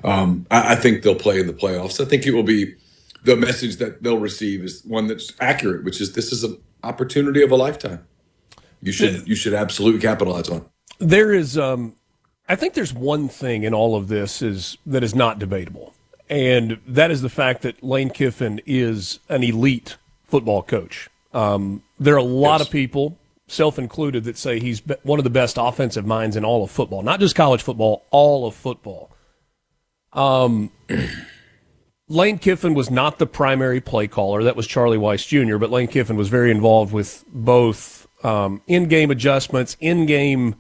I think they'll play in the playoffs. I think it will be the message that they'll receive is one that's accurate, which is this is an opportunity of a lifetime. You should absolutely capitalize on. There is, I think there's one thing in all of this that is not debatable, and that is the fact that Lane Kiffin is an elite football coach. There are a lot of people, self included, that say he's one of the best offensive minds in all of football, not just college football, all of football. Lane Kiffin was not the primary play caller. That was Charlie Weiss Jr., but Lane Kiffin was very involved with both in-game adjustments, in-game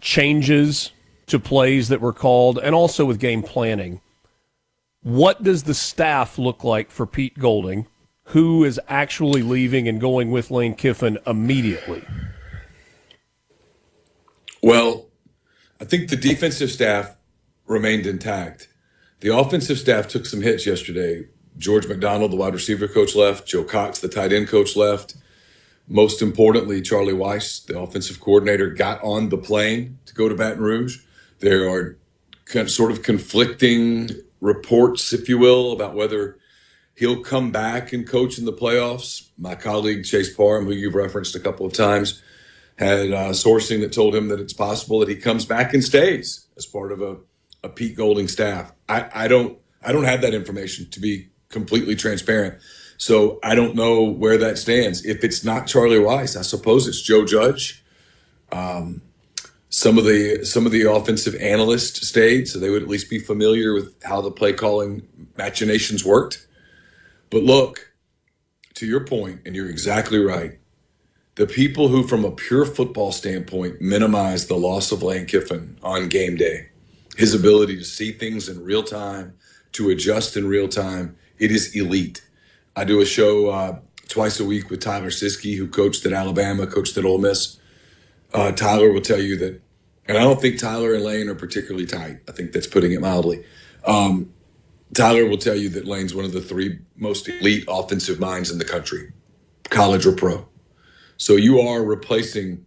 changes to plays that were called, and also with game planning. What does the staff look like for Pete Golding, who is actually leaving and going with Lane Kiffin immediately? Well, I think the defensive staff remained intact. The offensive staff took some hits yesterday. George McDonald, the wide receiver coach, left. Joe Cox, the tight end coach, left. Most importantly, Charlie Weiss, the offensive coordinator, got on the plane to go to Baton Rouge. There are sort of conflicting reports, if you will, about whether he'll come back and coach in the playoffs. My colleague, Chase Parham, who you've referenced a couple of times, had sourcing that told him that it's possible that he comes back and stays as part of a Pete Golding staff. I don't have that information, to be completely transparent. So I don't know where that stands. If it's not Charlie Weiss, I suppose it's Joe Judge. Some of the offensive analysts stayed, so they would at least be familiar with how the play calling machinations worked. But look, to your point, and you're exactly right, the people who, from a pure football standpoint, minimize the loss of Lane Kiffin on game day, his ability to see things in real time, to adjust in real time, it is elite. I do a show twice a week with Tyler Siskey, who coached at Alabama, coached at Ole Miss. Tyler will tell you that, and I don't think Tyler and Lane are particularly tight. I think that's putting it mildly. Tyler will tell you that Lane's one of the three most elite offensive minds in the country, college or pro. So you are replacing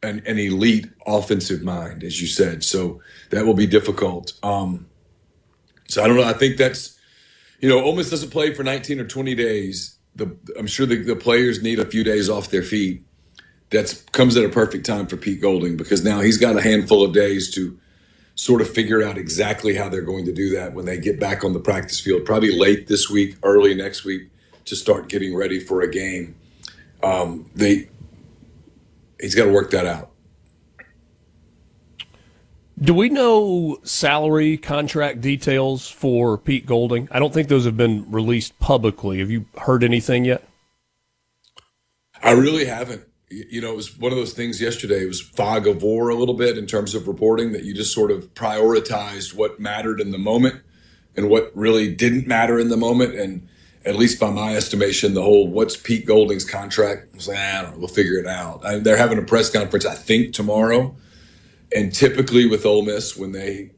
an elite offensive mind, as you said. So that will be difficult. So I don't know. I think that's, Ole Miss doesn't play for 19 or 20 days. I'm sure the players need a few days off their feet. That comes at a perfect time for Pete Golding, because now he's got a handful of days to sort of figure out exactly how they're going to do that when they get back on the practice field, probably late this week, early next week, to start getting ready for a game. He's got to work that out. Do we know salary contract details for Pete Golding? I don't think those have been released publicly. Have you heard anything yet? I really haven't. It was one of those things yesterday. It was fog of war a little bit in terms of reporting, that you just sort of prioritized what mattered in the moment and what really didn't matter in the moment. And at least by my estimation, the whole what's Pete Golding's contract, I was like, I don't know, we'll figure it out. They're having a press conference, I think, tomorrow. And typically with Ole Miss, when they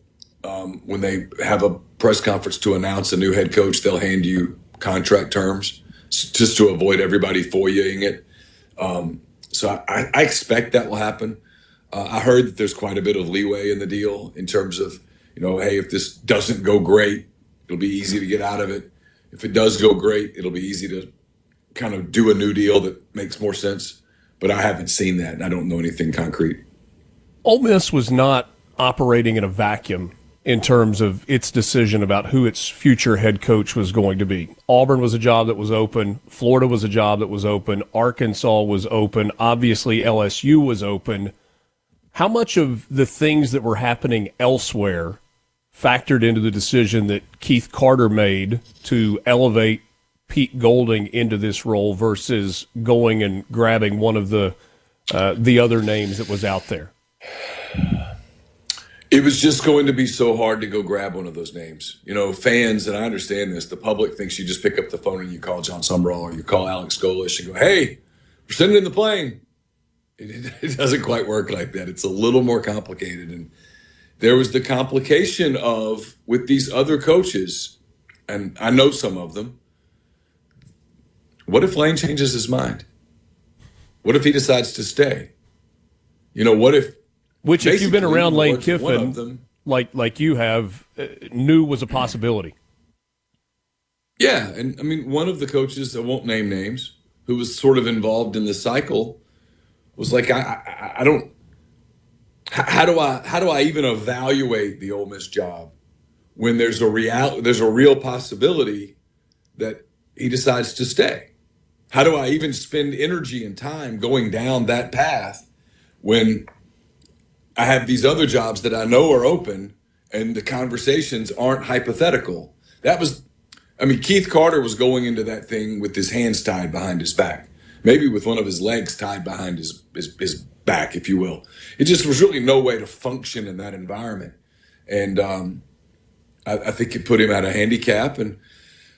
have a press conference to announce a new head coach, they'll hand you contract terms just to avoid everybody FOIAing it. So I expect that will happen. I heard that there's quite a bit of leeway in the deal in terms of, hey, if this doesn't go great, it'll be easy to get out of it. If it does go great, it'll be easy to kind of do a new deal that makes more sense. But I haven't seen that, and I don't know anything concrete. Ole Miss was not operating in a vacuum in terms of its decision about who its future head coach was going to be. Auburn was a job that was open. Florida was a job that was open. Arkansas was open. Obviously, LSU was open. How much of the things that were happening elsewhere factored into the decision that Keith Carter made to elevate Pete Golding into this role versus going and grabbing one of the other names that was out there? It was just going to be so hard to go grab one of those names. Fans, and I understand this, the public thinks you just pick up the phone and you call John Summerall or you call Alex Golish and go, hey, send it in the plane. It doesn't quite work like that. It's a little more complicated. And there was the complication of, with these other coaches, and I know some of them, what if Lane changes his mind? What if he decides to stay? What if... Which, if you've been around Lane Kiffin, like you have, knew was a possibility. Yeah, and I mean, one of the coaches, I won't name names, who was sort of involved in the cycle, was like, I don't. How do I even evaluate the Ole Miss job when there's a real possibility that he decides to stay? How do I even spend energy and time going down that path when I have these other jobs that I know are open and the conversations aren't hypothetical? Keith Carter was going into that thing with his hands tied behind his back, maybe with one of his legs tied behind his back, if you will. It just was really no way to function in that environment. And I think it put him at a handicap. And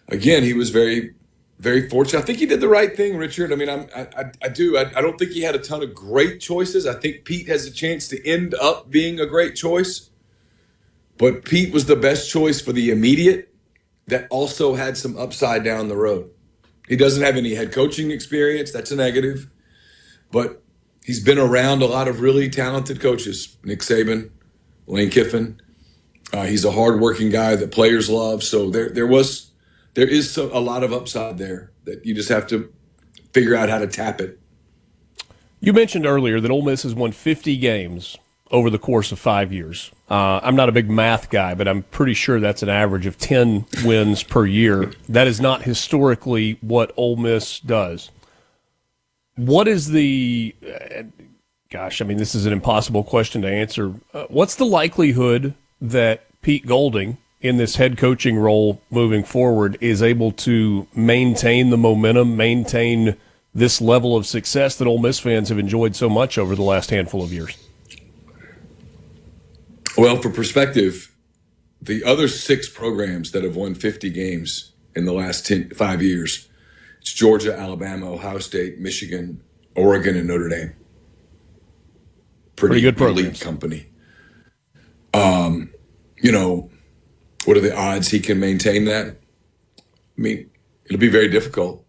again, he was very, very fortunate. I think he did the right thing, Richard. I mean, I do. I don't think he had a ton of great choices. I think Pete has a chance to end up being a great choice. But Pete was the best choice for the immediate that also had some upside down the road. He doesn't have any head coaching experience. That's a negative. But he's been around a lot of really talented coaches. Nick Saban, Lane Kiffin. He's a hardworking guy that players love. So there is a lot of upside there that you just have to figure out how to tap it. You mentioned earlier that Ole Miss has won 50 games over the course of 5 years. I'm not a big math guy, but I'm pretty sure that's an average of 10 wins per year. That is not historically what Ole Miss does. What is the this is an impossible question to answer. What's the likelihood that Pete Golding, in this head coaching role moving forward, is able to maintain the momentum, maintain this level of success that Ole Miss fans have enjoyed so much over the last handful of years? Well, for perspective, the other 6 programs that have won 50 games in the last 5 years, it's Georgia, Alabama, Ohio State, Michigan, Oregon, and Notre Dame. Pretty good elite company. What are the odds he can maintain that? I mean, it'll be very difficult.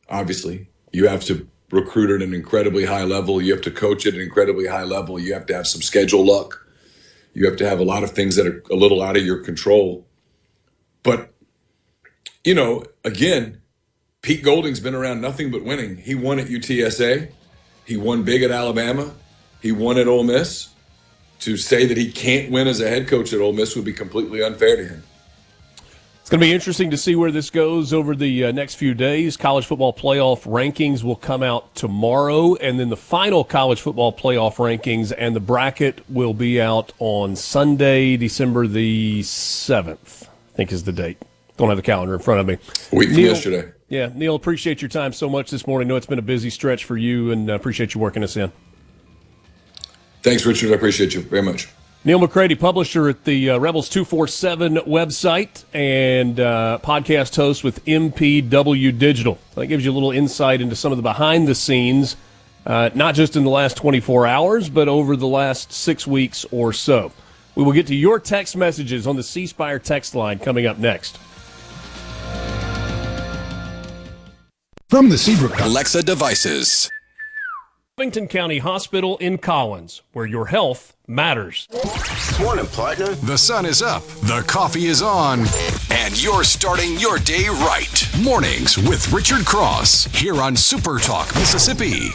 Obviously, you have to recruit at an incredibly high level. You have to coach at an incredibly high level. You have to have some schedule luck. You have to have a lot of things that are a little out of your control. But, again, Pete Golding's been around nothing but winning. He won at UTSA. He won big at Alabama. He won at Ole Miss. To say that he can't win as a head coach at Ole Miss would be completely unfair to him. It's going to be interesting to see where this goes over the next few days. College football playoff rankings will come out tomorrow, and then the final college football playoff rankings and the bracket will be out on Sunday, December the 7th, I think is the date. Don't have the calendar in front of me. A week from yesterday. Yeah, Neal, appreciate your time so much this morning. I know it's been a busy stretch for you, and appreciate you working us in. Thanks, Richard. I appreciate you very much. Neal McCready, publisher at the Rebels 247 website and podcast host with MPW Digital. That gives you a little insight into some of the behind the scenes, not just in the last 24 hours, but over the last 6 weeks or so. We will get to your text messages on the C Spire text line coming up next. From the Seabrook Alexa devices. Covington County Hospital in Collins, where your health matters. Morning, partner. The sun is up, the coffee is on, and you're starting your day right. Mornings with Richard Cross, here on Super Talk, Mississippi.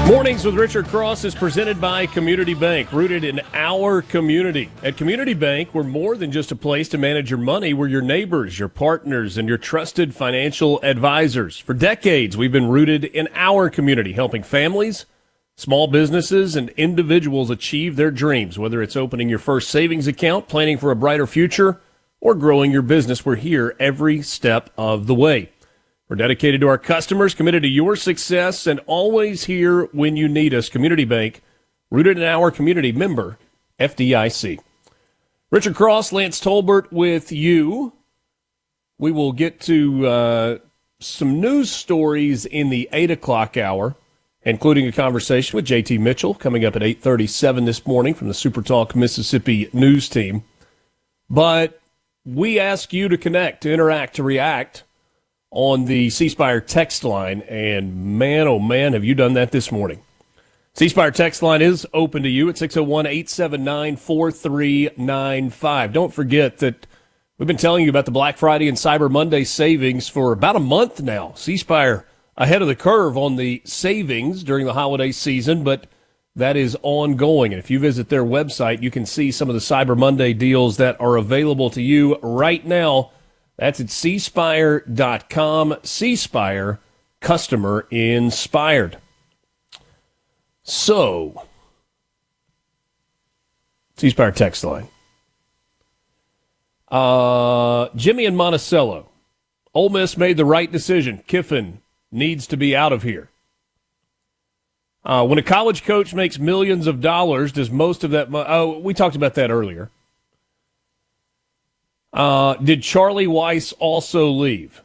Mornings with Richard Cross is presented by Community Bank, rooted in our community. At Community Bank, we're more than just a place to manage your money. We're your neighbors, your partners, and your trusted financial advisors. For decades, we've been rooted in our community, helping families, small businesses, and individuals achieve their dreams, whether it's opening your first savings account, planning for a brighter future, or growing your business, we're here every step of the way. We're dedicated to our customers, committed to your success, and always here when you need us. Community Bank, rooted in our community, member FDIC. Richard Cross, Lance Tolbert with you. We will get to some news stories in the 8 o'clock hour, including a conversation with JT Mitchell coming up at 8:37 this morning from the SuperTalk Mississippi news team. But we ask you to connect, to interact, to react on the C Spire text line, and man, oh man, have you done that this morning. C Spire text line is open to you at 601-879-4395. Don't forget that we've been telling you about the Black Friday and Cyber Monday savings for about a month now. C Spire ahead of the curve on the savings during the holiday season, but that is ongoing. And if you visit their website, you can see some of the Cyber Monday deals that are available to you right now. That's at cspire.com. C-Spire, customer inspired. So, C-Spire text line. Jimmy and Monticello. Ole Miss made the right decision. Kiffin needs to be out of here. When a college coach makes millions of dollars, does most of that money... we talked about that earlier. Did Charlie Weiss also leave?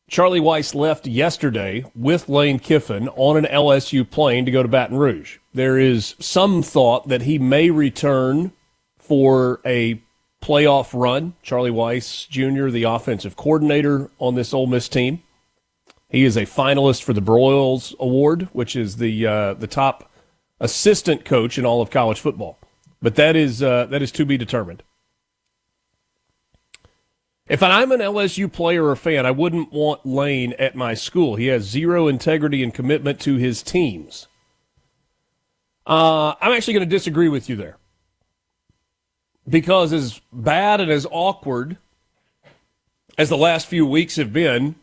Charlie Weiss left yesterday with Lane Kiffin on an LSU plane to go to Baton Rouge. There is some thought that he may return for a playoff run. Charlie Weiss Jr., the offensive coordinator on this Ole Miss team. He is a finalist for the Broyles Award, which is the top assistant coach in all of college football. But that is to be determined. If I'm an LSU player or fan, I wouldn't want Lane at my school. He has zero integrity and commitment to his teams. I'm actually going to disagree with you there. Because as bad and as awkward as the last few weeks have been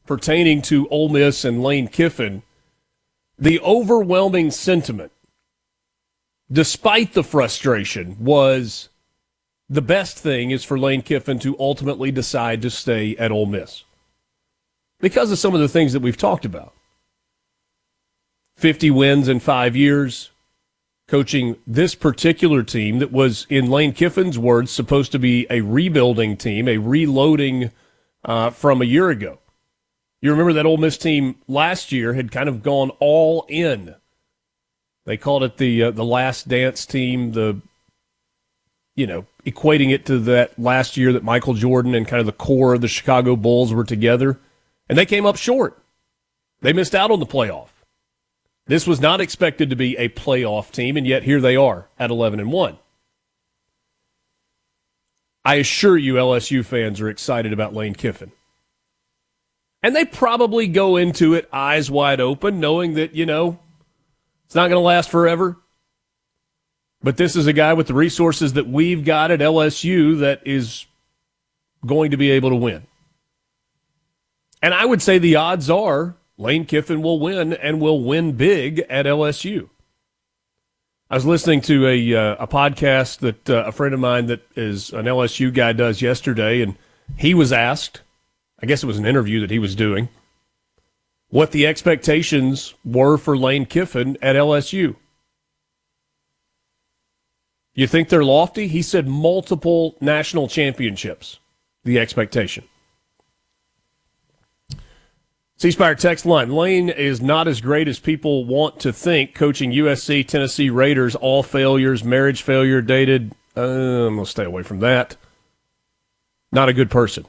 pertaining to Ole Miss and Lane Kiffin, the overwhelming sentiment, despite the frustration, was the best thing is for Lane Kiffin to ultimately decide to stay at Ole Miss. Because of some of the things that we've talked about. 50 wins in 5 years, coaching this particular team that was, in Lane Kiffin's words, supposed to be a rebuilding team, a reloading from a year ago. You remember that Ole Miss team last year had kind of gone all in. They called it the last dance team, equating it to that last year that Michael Jordan and kind of the core of the Chicago Bulls were together. And they came up short. They missed out on the playoff. This was not expected to be a playoff team, and yet here they are at 11-1. I assure you LSU fans are excited about Lane Kiffin. And they probably go into it eyes wide open, knowing that, it's not going to last forever. But this is a guy with the resources that we've got at LSU that is going to be able to win. And I would say the odds are Lane Kiffin will win and will win big at LSU. I was listening to a podcast that a friend of mine that is an LSU guy does yesterday, and he was asked, I guess it was an interview that he was doing, what the expectations were for Lane Kiffin at LSU. You think they're lofty? He said multiple national championships, the expectation. C-Spire text line. Lane is not as great as people want to think. Coaching USC, Tennessee Raiders, all failures, marriage failure, dated. I'm going to stay away from that. Not a good person.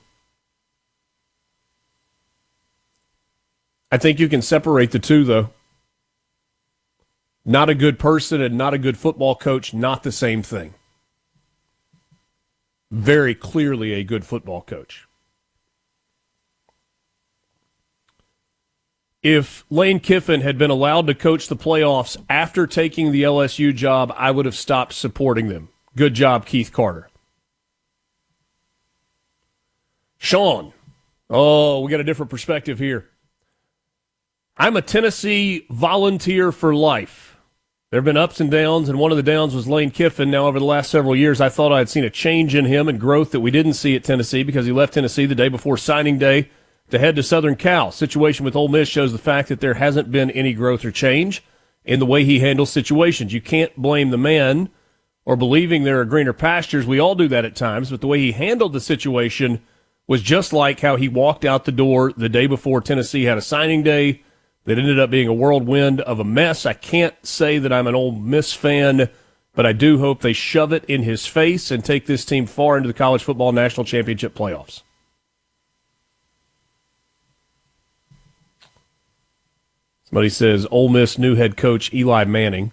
I think you can separate the two, though. Not a good person and not a good football coach, not the same thing. Very clearly a good football coach. If Lane Kiffin had been allowed to coach the playoffs after taking the LSU job, I would have stopped supporting them. Good job, Keith Carter. Sean. Oh, we got a different perspective here. I'm a Tennessee volunteer for life. There have been ups and downs, and one of the downs was Lane Kiffin. Now, over the last several years, I thought I had seen a change in him and growth that we didn't see at Tennessee because he left Tennessee the day before signing day to head to Southern Cal. Situation with Ole Miss shows the fact that there hasn't been any growth or change in the way he handles situations. You can't blame the man or believing there are greener pastures. We all do that at times, but the way he handled the situation was just like how he walked out the door the day before Tennessee had a signing day that ended up being a whirlwind of a mess. I can't say that I'm an Ole Miss fan, but I do hope they shove it in his face and take this team far into the college football national championship playoffs. Somebody says Ole Miss new head coach Eli Manning.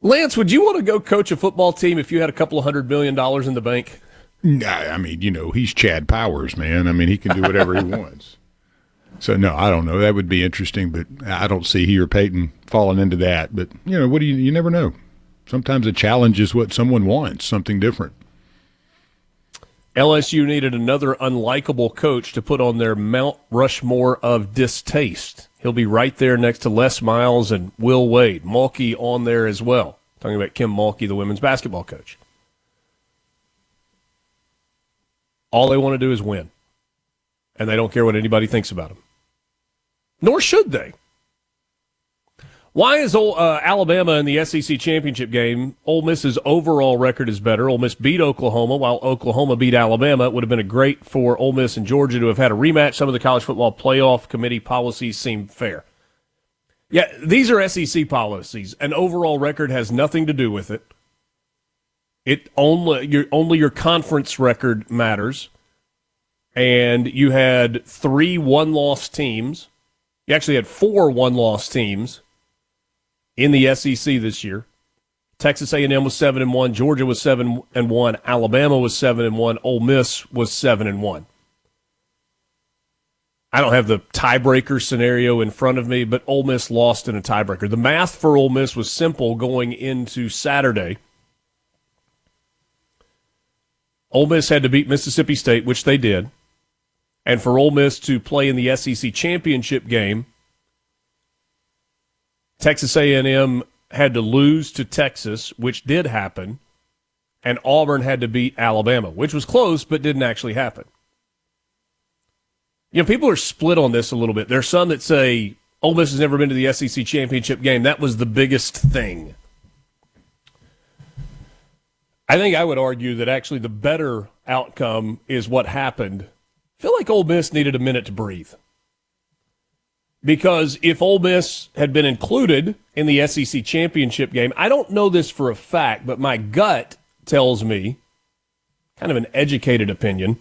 Lance, would you want to go coach a football team if you had a couple of $100 million in the bank? Nah, I mean, he's Chad Powers, man. I mean, he can do whatever he wants. So, no, I don't know. That would be interesting, but I don't see he or Peyton falling into that. But, you never know. Sometimes a challenge is what someone wants, something different. LSU needed another unlikable coach to put on their Mount Rushmore of distaste. He'll be right there next to Les Miles and Will Wade. Mulkey on there as well. Talking about Kim Mulkey, the women's basketball coach. All they want to do is win. And they don't care what anybody thinks about them. Nor should they. Why is Alabama in the SEC championship game? Ole Miss's overall record is better. Ole Miss beat Oklahoma while Oklahoma beat Alabama. It would have been great for Ole Miss and Georgia to have had a rematch. Some of the college football playoff committee policies seem fair. Yeah, these are SEC policies. An overall record has nothing to do with it. Only your conference record matters. And you had 3 one-loss teams. You actually had 4 one-loss teams in the SEC this year. Texas A&M was 7-1, Georgia was 7-1, Alabama was 7-1, Ole Miss was 7-1. I don't have the tiebreaker scenario in front of me, but Ole Miss lost in a tiebreaker. The math for Ole Miss was simple going into Saturday. Ole Miss had to beat Mississippi State, which they did. And for Ole Miss to play in the SEC championship game, Texas A&M had to lose to Texas, which did happen, and Auburn had to beat Alabama, which was close but didn't actually happen. People are split on this a little bit. There's some that say Ole Miss has never been to the SEC championship game. That was the biggest thing. I think I would argue that actually the better outcome is what happened. I feel like Ole Miss needed a minute to breathe. Because if Ole Miss had been included in the SEC championship game, I don't know this for a fact, but my gut tells me, kind of an educated opinion,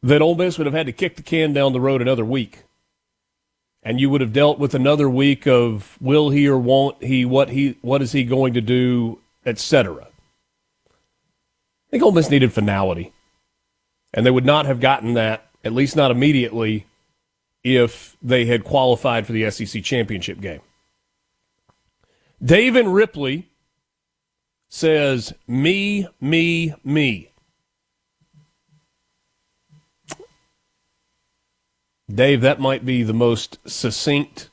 that Ole Miss would have had to kick the can down the road another week. And you would have dealt with another week of will he or won't he, what is he going to do, etc. I think Ole Miss needed finality. And they would not have gotten that, at least not immediately, if they had qualified for the SEC championship game. Dave in Ripley says, me. Dave, that might be the most succinct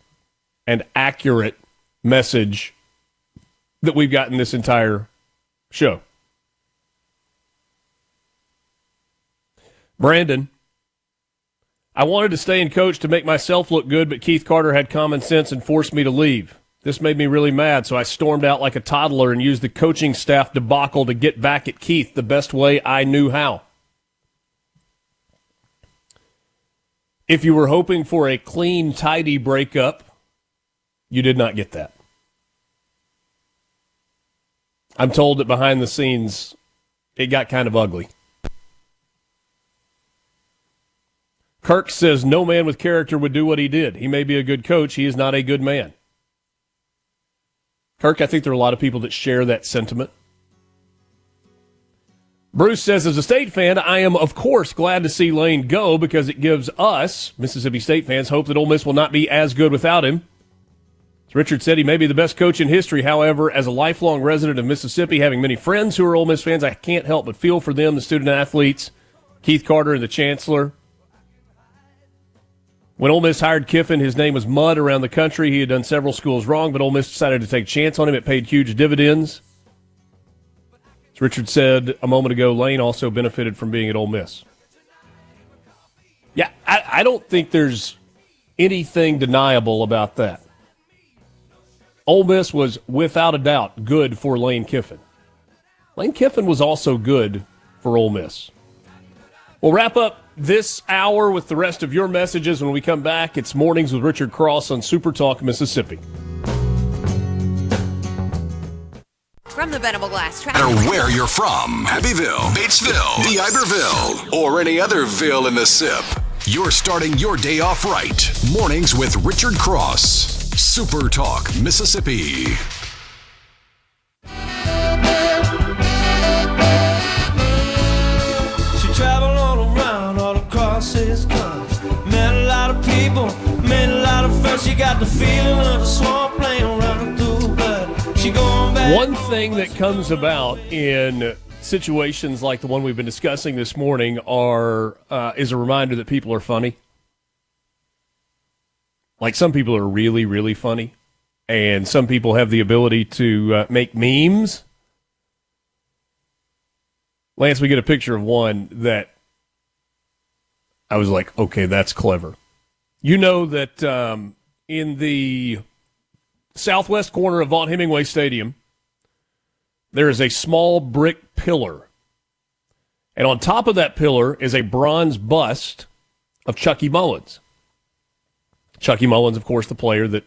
and accurate message that we've gotten this entire show. Brandon, I wanted to stay and coach to make myself look good, but Keith Carter had common sense and forced me to leave. This made me really mad, so I stormed out like a toddler and used the coaching staff debacle to get back at Keith the best way I knew how. If you were hoping for a clean, tidy breakup, you did not get that. I'm told that behind the scenes, it got kind of ugly. Kirk says no man with character would do what he did. He may be a good coach. He is not a good man. Kirk, I think there are a lot of people that share that sentiment. Bruce says, as a State fan, I am, of course, glad to see Lane go because it gives us, Mississippi State fans, hope that Ole Miss will not be as good without him. As Richard said, he may be the best coach in history. However, as a lifelong resident of Mississippi, having many friends who are Ole Miss fans, I can't help but feel for them, the student-athletes, Keith Carter and the Chancellor. When Ole Miss hired Kiffin, his name was mud around the country. He had done several schools wrong, but Ole Miss decided to take a chance on him. It paid huge dividends. As Richard said a moment ago, Lane also benefited from being at Ole Miss. Yeah, I don't think there's anything deniable about that. Ole Miss was, without a doubt, good for Lane Kiffin. Lane Kiffin was also good for Ole Miss. We'll wrap up this hour with the rest of your messages when we come back. It's Mornings with Richard Cross on SuperTalk Mississippi. From the Venable Glass No matter where you're from, Abbeville, Batesville, DeIberville, or any other ville in the SIP, you're starting your day off right. Mornings with Richard Cross. SuperTalk Mississippi. Travel all around, all across this country. Met a lot of people, met a lot of friends. She got the feeling of the swamp lane running through blood. She going back. One thing that comes about in situations like the one we've been discussing this morning is a reminder that people are funny. Like, some people are really, really funny, and some people have the ability to make memes. Lance, we get a picture of one that I was like, okay, that's clever. You know that in the southwest corner of Vaught Hemingway Stadium, there is a small brick pillar. And on top of that pillar is a bronze bust of Chucky Mullins. Chucky Mullins, of course, the player that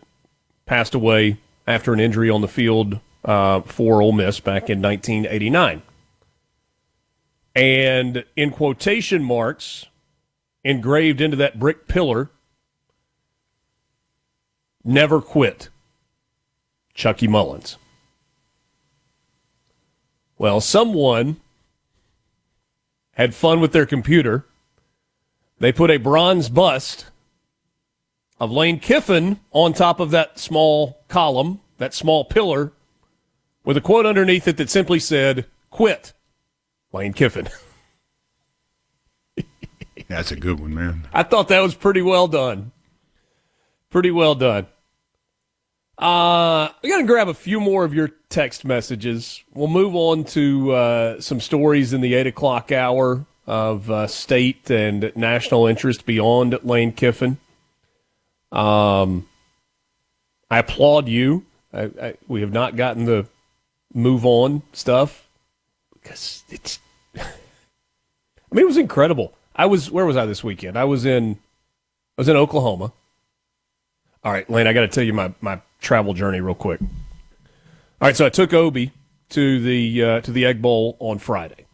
passed away after an injury on the field for Ole Miss back in 1989. And in quotation marks, engraved into that brick pillar, never quit, Chucky Mullins. Well, someone had fun with their computer. They put a bronze bust of Lane Kiffin on top of that small column, that small pillar, with a quote underneath it that simply said, "Quit, Lane Kiffin." That's a good one, man. I thought that was pretty well done. Pretty well done. I'm going to grab a few more of your text messages. We'll move on to some stories in the 8 o'clock hour of state and national interest beyond Lane Kiffin. I applaud you. We have not gotten the move on stuff because it's. I mean, it was incredible. Where was I this weekend? I was in Oklahoma. All right, Lane, I got to tell you my travel journey real quick. All right, so I took Obi to the Egg Bowl on Friday.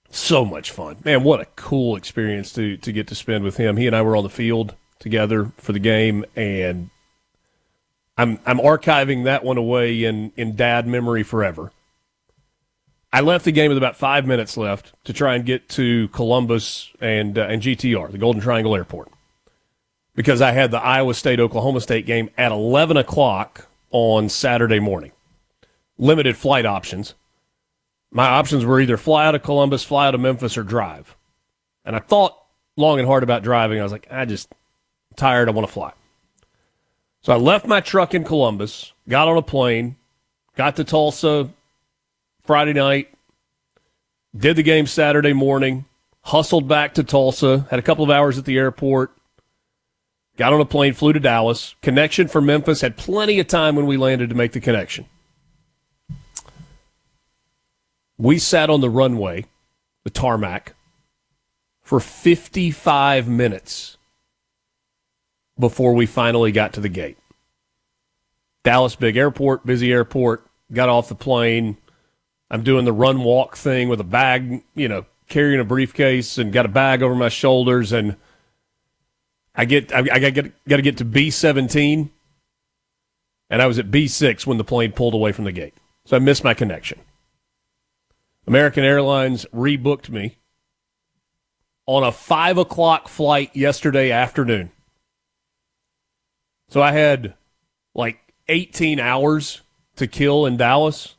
So much fun, man! What a cool experience to get to spend with him. He and I were on the field together for the game, and I'm archiving that one away in dad memory forever. I left the game with about 5 minutes left to try and get to Columbus and GTR, the Golden Triangle Airport, because I had the Iowa State-Oklahoma State game at 11 o'clock on Saturday morning. Limited flight options. My options were either fly out of Columbus, fly out of Memphis, or drive. And I thought long and hard about driving. I was like, I'm tired, I want to fly. So I left my truck in Columbus, got on a plane, got to Tulsa Friday night, did the game Saturday morning, hustled back to Tulsa, had a couple of hours at the airport, got on a plane, flew to Dallas. Connection for Memphis, had plenty of time when we landed to make the connection. We sat on the runway, the tarmac, for 55 minutes before we finally got to the gate. Dallas, big airport, busy airport, got off the plane. I'm doing the run walk thing with a bag, carrying a briefcase and got a bag over my shoulders, and I got to get to B-17, and I was at B-6 when the plane pulled away from the gate. So I missed my connection. American Airlines rebooked me on a 5 o'clock flight yesterday afternoon. So I had like 18 hours to kill in Dallas.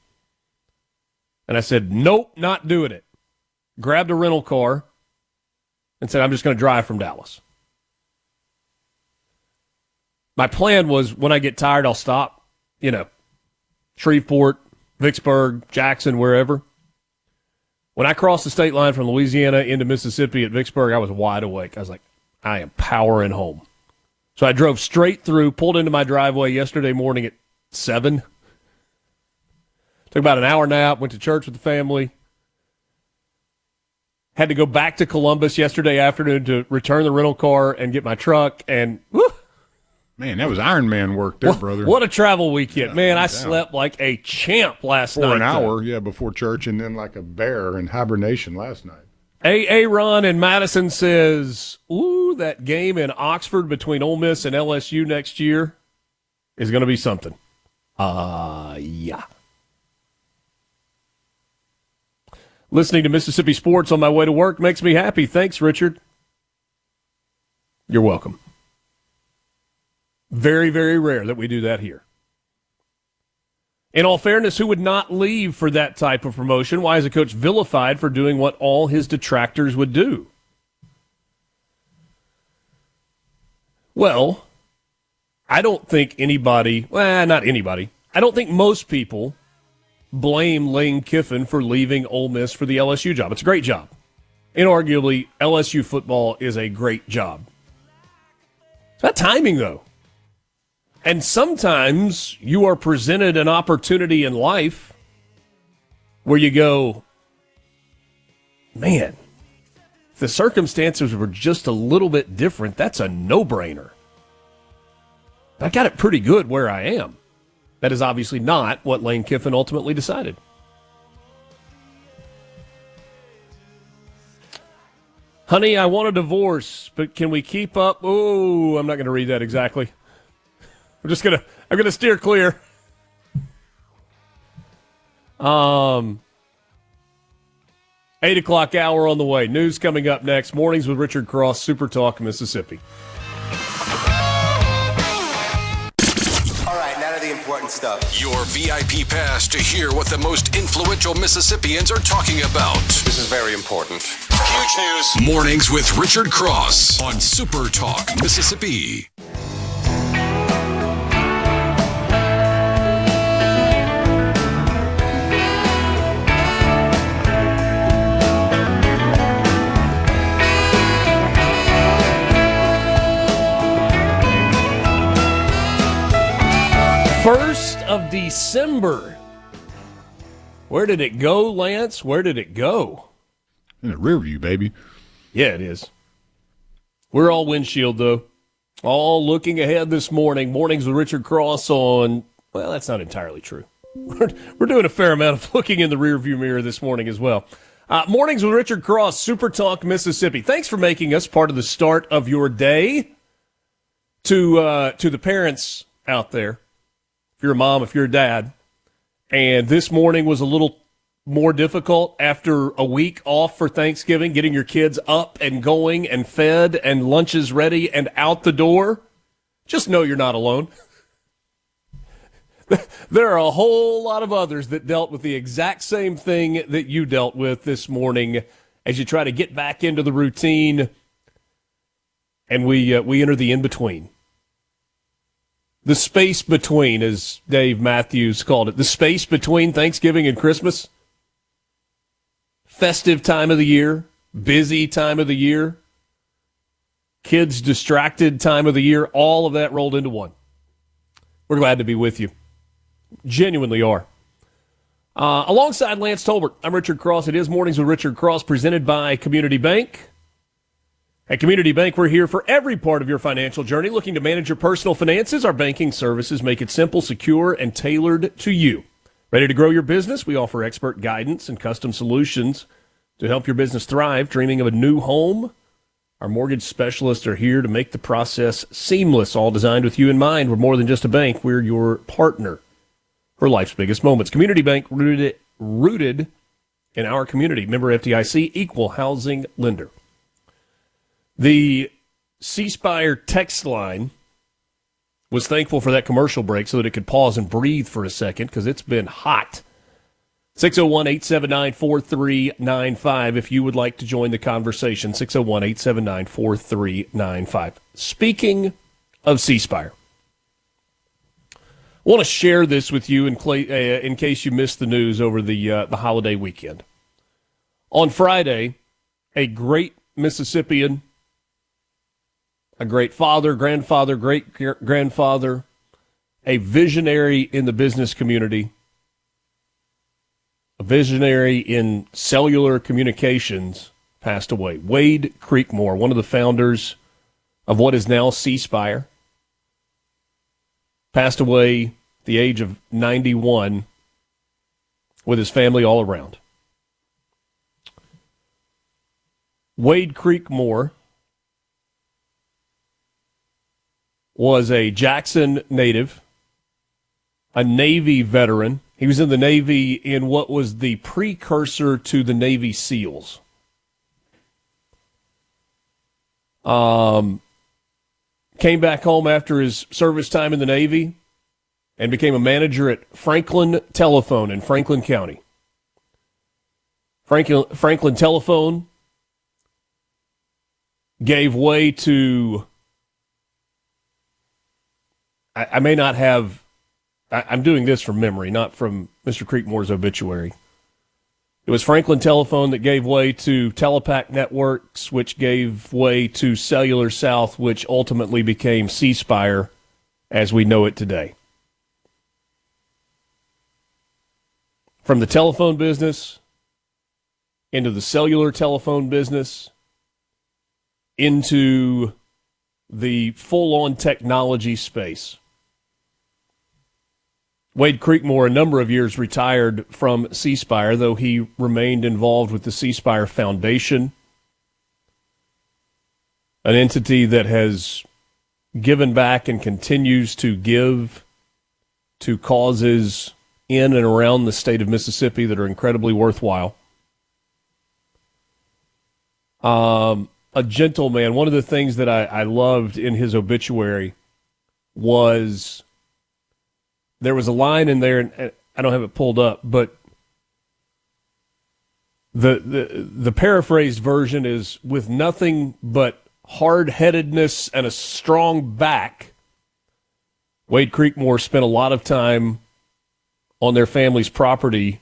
And I said, nope, not doing it. Grabbed a rental car and said, I'm just going to drive from Dallas. My plan was when I get tired, I'll stop, Shreveport, Vicksburg, Jackson, wherever. When I crossed the state line from Louisiana into Mississippi at Vicksburg, I was wide awake. I was like, I am powering home. So I drove straight through, pulled into my driveway yesterday morning at 7. Took about an hour nap, went to church with the family. Had to go back to Columbus yesterday afternoon to return the rental car and get my truck. And, whew, man, that was Iron Man work there, brother. What a travel weekend. Yeah, man, I slept like a champ last night. For an hour, before church, and then like a bear in hibernation last night. Ron in Madison says, ooh, that game in Oxford between Ole Miss and LSU next year is going to be something. Yeah. Listening to Mississippi sports on my way to work makes me happy. Thanks, Richard. You're welcome. Very, very rare that we do that here. In all fairness, who would not leave for that type of promotion? Why is a coach vilified for doing what all his detractors would do? Well, I don't think anybody, not anybody, I don't think most people blame Lane Kiffin for leaving Ole Miss for the LSU job. It's a great job. Inarguably, LSU football is a great job. It's about timing, though. And sometimes you are presented an opportunity in life where you go, man, if the circumstances were just a little bit different, that's a no-brainer. I got it pretty good where I am. That is obviously not what Lane Kiffin ultimately decided. Honey, I want a divorce, but can we keep up? Oh, I'm not going to read that exactly. I'm gonna steer clear. 8 o'clock hour on the way. News coming up next. Mornings with Richard Cross, Super Talk, Mississippi. All right, now to the important stuff. Your VIP pass to hear what the most influential Mississippians are talking about. This is very important. Huge news. Mornings with Richard Cross on Super Talk, Mississippi. First of December. Where did it go, Lance? Where did it go? In the rear view, baby. Yeah, it is. We're all windshield, though. All looking ahead this morning. Mornings with Richard Cross on, well, that's not entirely true. We're doing a fair amount of looking in the rearview mirror this morning as well. Mornings with Richard Cross, Super Talk, Mississippi. Thanks for making us part of the start of your day. To the parents out there, if you're a mom, if you're a dad, and this morning was a little more difficult after a week off for Thanksgiving, getting your kids up and going and fed and lunches ready and out the door, just know you're not alone. There are a whole lot of others that dealt with the exact same thing that you dealt with this morning as you try to get back into the routine, and we enter the in-between. The space between, as Dave Matthews called it, the space between Thanksgiving and Christmas. Festive time of the year, busy time of the year, kids distracted time of the year, all of that rolled into one. We're glad to be with you. Genuinely are. Alongside Lance Tolbert, I'm Richard Cross. It is Mornings with Richard Cross, presented by Community Bank. At Community Bank, we're here for every part of your financial journey. Looking to manage your personal finances, our banking services make it simple, secure, and tailored to you. Ready to grow your business? We offer expert guidance and custom solutions to help your business thrive. Dreaming of a new home? Our mortgage specialists are here to make the process seamless, all designed with you in mind. We're more than just a bank. We're your partner for life's biggest moments. Community Bank, rooted in our community. Member FDIC, equal housing lender. The C Spire text line was thankful for that commercial break so that it could pause and breathe for a second because it's been hot. 601-879-4395 if you would like to join the conversation. 601-879-4395. Speaking of C Spire, I want to share this with you in case you missed the news over the holiday weekend. On Friday, a great Mississippian, a great father, grandfather, great-grandfather, a visionary in the business community, a visionary in cellular communications, passed away. Wade Creekmore, one of the founders of what is now C Spire, passed away at the age of 91 with his family all around. Wade Creekmore was a Jackson native, a Navy veteran. He was in the Navy in what was the precursor to the Navy SEALs. Came back home after his service time in the Navy and became a manager at Franklin Telephone in Franklin County. Franklin Telephone gave way to, I may not have, I'm doing this from memory, not from Mr. Creekmore's obituary. It was Franklin Telephone that gave way to Telepac Networks, which gave way to Cellular South, which ultimately became C Spire as we know it today. From the telephone business into the cellular telephone business into the full-on technology space. Wade Creekmore, a number of years retired from C Spire, though he remained involved with the C Spire Foundation, an entity that has given back and continues to give to causes in and around the state of Mississippi that are incredibly worthwhile. A gentleman. One of the things that I loved in his obituary was there was a line in there, and I don't have it pulled up, but the paraphrased version is, with nothing but hard-headedness and a strong back, Wade Creekmore spent a lot of time on their family's property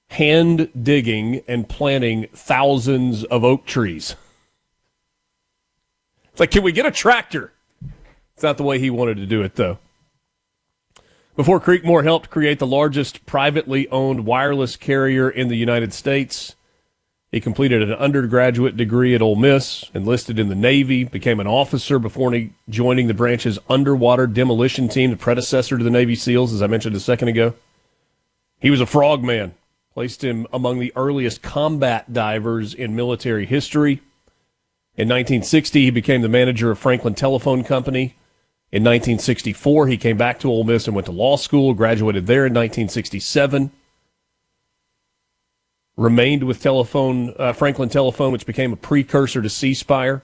hand digging and planting thousands of oak trees. It's like, can we get a tractor? It's not the way he wanted to do it, though. Before Creekmore helped create the largest privately owned wireless carrier in the United States, he completed an undergraduate degree at Ole Miss, enlisted in the Navy, became an officer before joining the branch's underwater demolition team, the predecessor to the Navy SEALs, as I mentioned a second ago. He was a frogman, placed him among the earliest combat divers in military history. In 1960, he became the manager of Franklin Telephone Company. In 1964, he came back to Ole Miss and went to law school, graduated there in 1967. Remained with Franklin Telephone, which became a precursor to C Spire,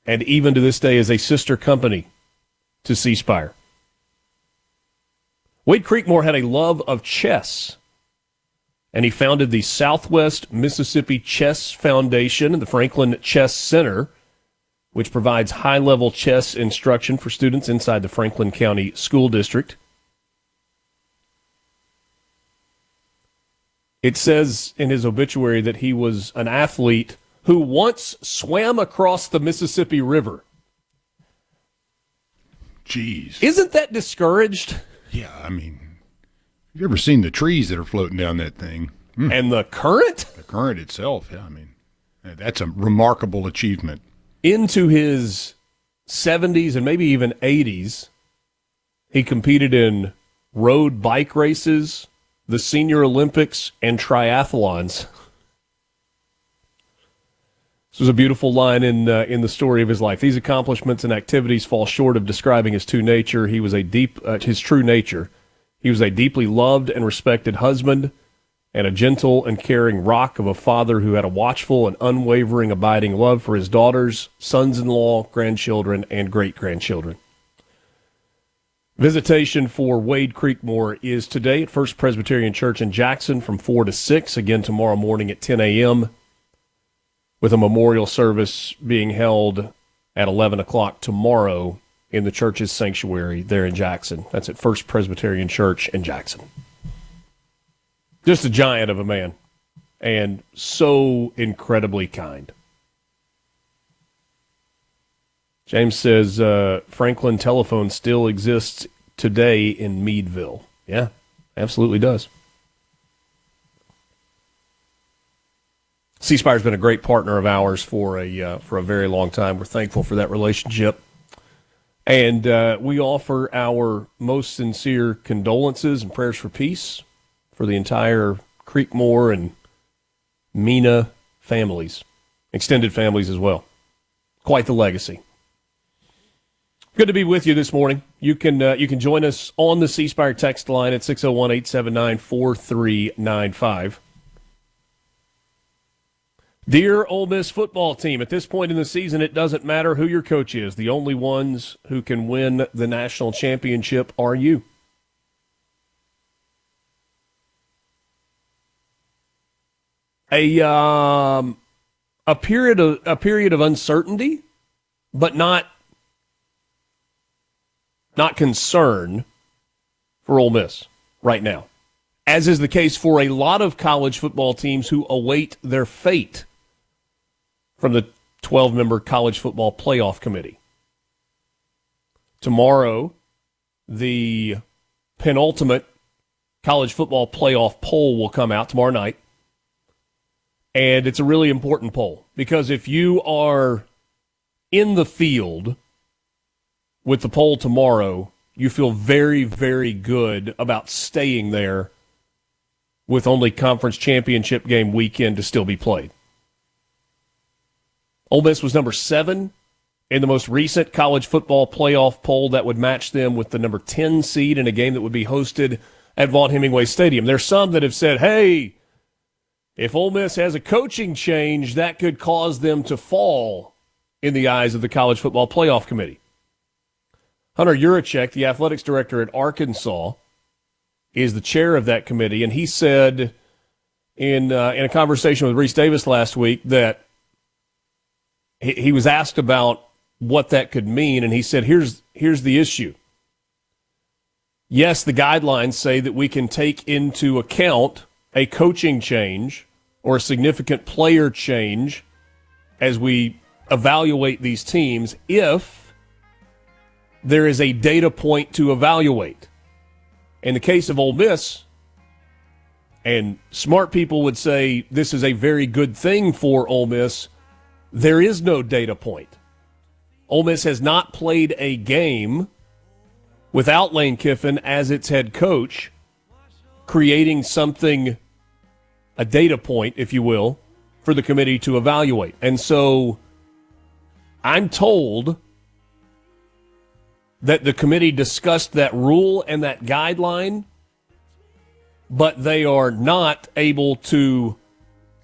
and even to this day is a sister company to C Spire. Wade Creekmore had a love of chess, and he founded the Southwest Mississippi Chess Foundation and the Franklin Chess Center, which provides high-level chess instruction for students inside the Franklin County School District. It says in his obituary that he was an athlete who once swam across the Mississippi River. Jeez. Isn't that discouraged? Yeah, I mean, have you ever seen the trees that are floating down that thing? And the current? The current itself, yeah, I mean, that's a remarkable achievement. Into his 70s and maybe even 80s, he competed in road bike races, the Senior Olympics, and triathlons. This was a beautiful line in the story of his life. These accomplishments and activities fall short of describing his true nature. He was his true nature. He was a deeply loved and respected husband and a gentle and caring rock of a father who had a watchful and unwavering abiding love for his daughters, sons-in-law, grandchildren, and great-grandchildren. Visitation for Wade Creekmore is today at First Presbyterian Church in Jackson from 4 to 6, again tomorrow morning at 10 a.m., with a memorial service being held at 11 o'clock tomorrow in the church's sanctuary there in Jackson. That's at First Presbyterian Church in Jackson. Just a giant of a man, and so incredibly kind. James says Franklin Telephone still exists today in Meadville. Yeah, absolutely does. C Spire's been a great partner of ours for a very long time. We're thankful for that relationship. And we offer our most sincere condolences and prayers for peace for the entire Creekmore and Mena families, extended families as well. Quite the legacy. Good to be with you this morning. You can join us on the C Spire text line at 601-879-4395. Dear Ole Miss football team, at this point in the season, it doesn't matter who your coach is. The only ones who can win the national championship are you. A period of uncertainty, but not concern for Ole Miss right now, as is the case for a lot of college football teams who await their fate from the 12-member College Football Playoff Committee. Tomorrow, the penultimate College Football Playoff poll will come out tomorrow night. And it's a really important poll because if you are in the field with the poll tomorrow, you feel very, very good about staying there with only conference championship game weekend to still be played. Ole Miss was number 7 in the most recent college football playoff poll that would match them with the number 10 seed in a game that would be hosted at Vaught Hemingway Stadium. There's some that have said, hey, if Ole Miss has a coaching change, that could cause them to fall in the eyes of the College Football Playoff Committee. Hunter Yurachek, the athletics director at Arkansas, is the chair of that committee, and he said in a conversation with Reese Davis last week that he was asked about what that could mean, and he said, here's the issue. Yes, the guidelines say that we can take into account a coaching change or a significant player change as we evaluate these teams if there is a data point to evaluate. In the case of Ole Miss, and smart people would say this is a very good thing for Ole Miss, there is no data point. Ole Miss has not played a game without Lane Kiffin as its head coach, creating something, a data point, if you will, for the committee to evaluate. And so I'm told that the committee discussed that rule and that guideline, but they are not able to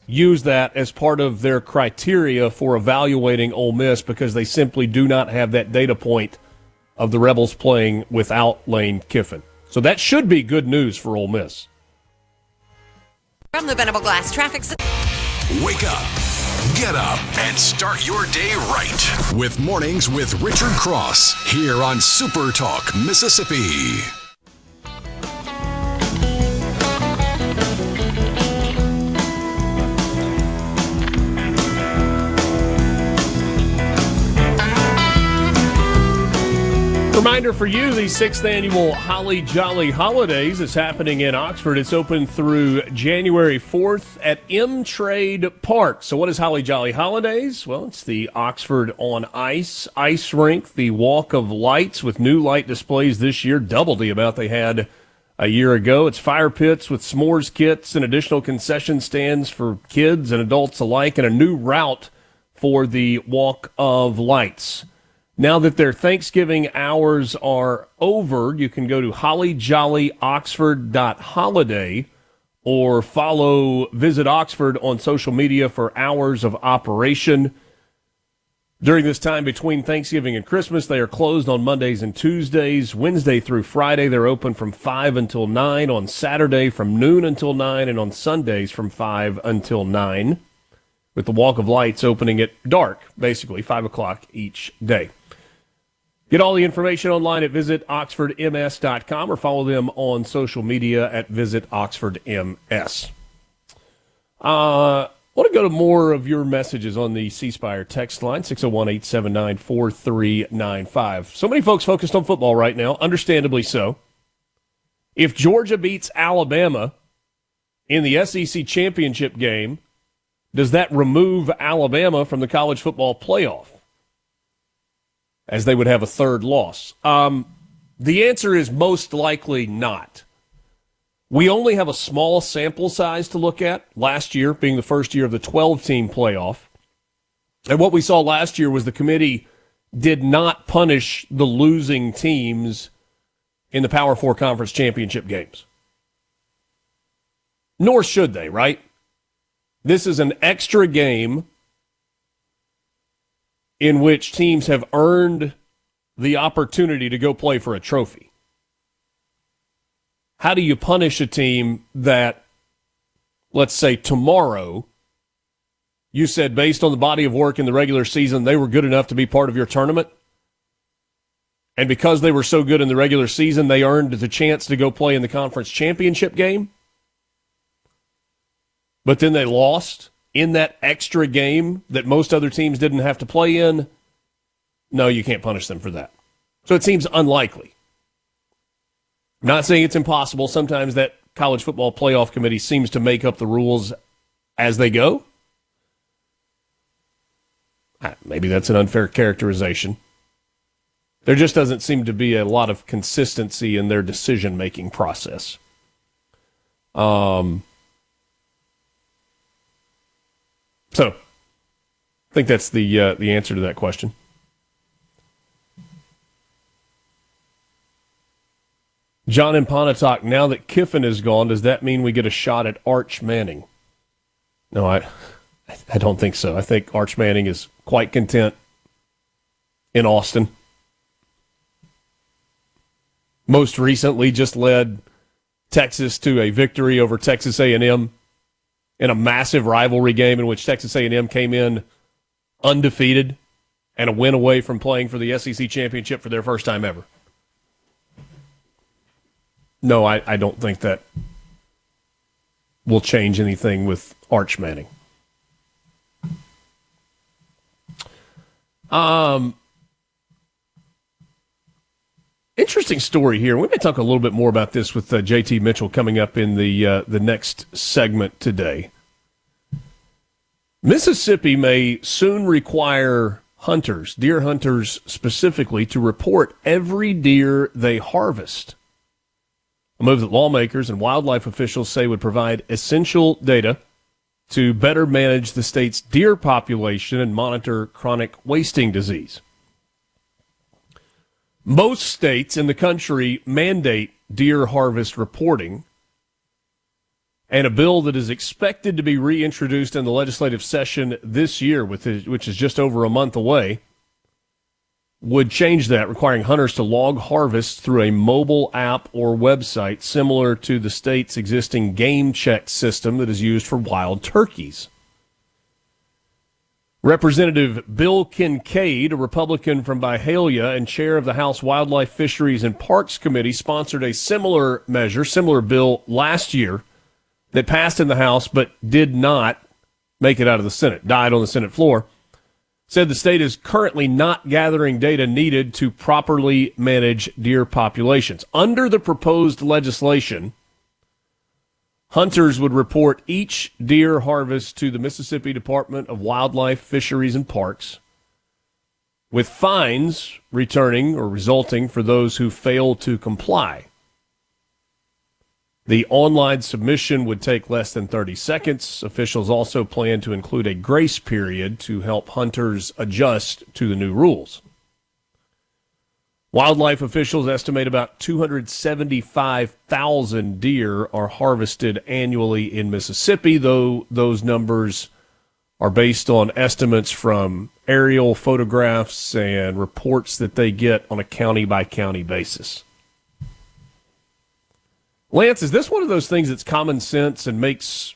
use that as part of their criteria for evaluating Ole Miss because they simply do not have that data point of the Rebels playing without Lane Kiffin. So that should be good news for Ole Miss. From the Venable Glass Traffic. Wake up, get up, and start your day right with Mornings with Richard Cross here on Super Talk, Mississippi. Reminder for you, the 6th annual Holly Jolly Holidays is happening in Oxford. It's open through January 4th at M-Trade Park. So what is Holly Jolly Holidays? Well, it's the Oxford on Ice rink, the Walk of Lights with new light displays this year, double the amount they had a year ago. It's fire pits with s'mores kits and additional concession stands for kids and adults alike, and a new route for the Walk of Lights. Now that their Thanksgiving hours are over, you can go to hollyyjollyoxford.holiday or visit Oxford on social media for hours of operation. During this time between Thanksgiving and Christmas, they are closed on Mondays and Tuesdays. Wednesday through Friday, they're open from 5 until 9. On Saturday, from noon until 9. And on Sundays, from 5 until 9. With the Walk of Lights opening at dark, basically 5 o'clock each day. Get all the information online at visitoxfordms.com or follow them on social media at visitoxfordms. I want to go to more of your messages on the C Spire text line, 601-879-4395. So many folks focused on football right now, understandably so. If Georgia beats Alabama in the SEC championship game, does that remove Alabama from the college football playoff, as they would have a third loss? The answer is most likely not. We only have a small sample size to look at, last year being the first year of the 12-team playoff. And what we saw last year was the committee did not punish the losing teams in the Power Four Conference championship games. Nor should they, right? This is an extra game in which teams have earned the opportunity to go play for a trophy. How do you punish a team that, let's say tomorrow, you said based on the body of work in the regular season, they were good enough to be part of your tournament? And because they were so good in the regular season, they earned the chance to go play in the conference championship game? But then they lost in that extra game that most other teams didn't have to play in? No, you can't punish them for that. So it seems unlikely. I'm not saying it's impossible. Sometimes that college football playoff committee seems to make up the rules as they go. Maybe that's an unfair characterization. There just doesn't seem to be a lot of consistency in their decision-making process. So, I think that's the answer to that question. John in Pontotoc, now that Kiffin is gone, does that mean we get a shot at Arch Manning? No, I don't think so. I think Arch Manning is quite content in Austin. Most recently just led Texas to a victory over Texas A&M in a massive rivalry game in which Texas A&M came in undefeated and a win away from playing for the SEC championship for their first time ever. No, I don't think that will change anything with Arch Manning. Interesting story here. We may talk a little bit more about this with JT Mitchell coming up in the next segment today. Mississippi may soon require hunters, deer hunters specifically, to report every deer they harvest. A move that lawmakers and wildlife officials say would provide essential data to better manage the state's deer population and monitor chronic wasting disease. Most states in the country mandate deer harvest reporting, and a bill that is expected to be reintroduced in the legislative session this year, which is just over a month away, would change that, requiring hunters to log harvests through a mobile app or website similar to the state's existing game check system that is used for wild turkeys. Representative Bill Kincaid, a Republican from Byhalia and chair of the House Wildlife, Fisheries, and Parks Committee, sponsored a similar bill last year that passed in the House but did not make it out of the Senate, died on the Senate floor. Said the state is currently not gathering data needed to properly manage deer populations. Under the proposed legislation, hunters would report each deer harvest to the Mississippi Department of Wildlife, Fisheries, and Parks, with fines returning or resulting for those who fail to comply. The online submission would take less than 30 seconds. Officials also plan to include a grace period to help hunters adjust to the new rules. Wildlife officials estimate about 275,000 deer are harvested annually in Mississippi, though those numbers are based on estimates from aerial photographs and reports that they get on a county-by-county basis. Lance, is this one of those things that's common sense and makes,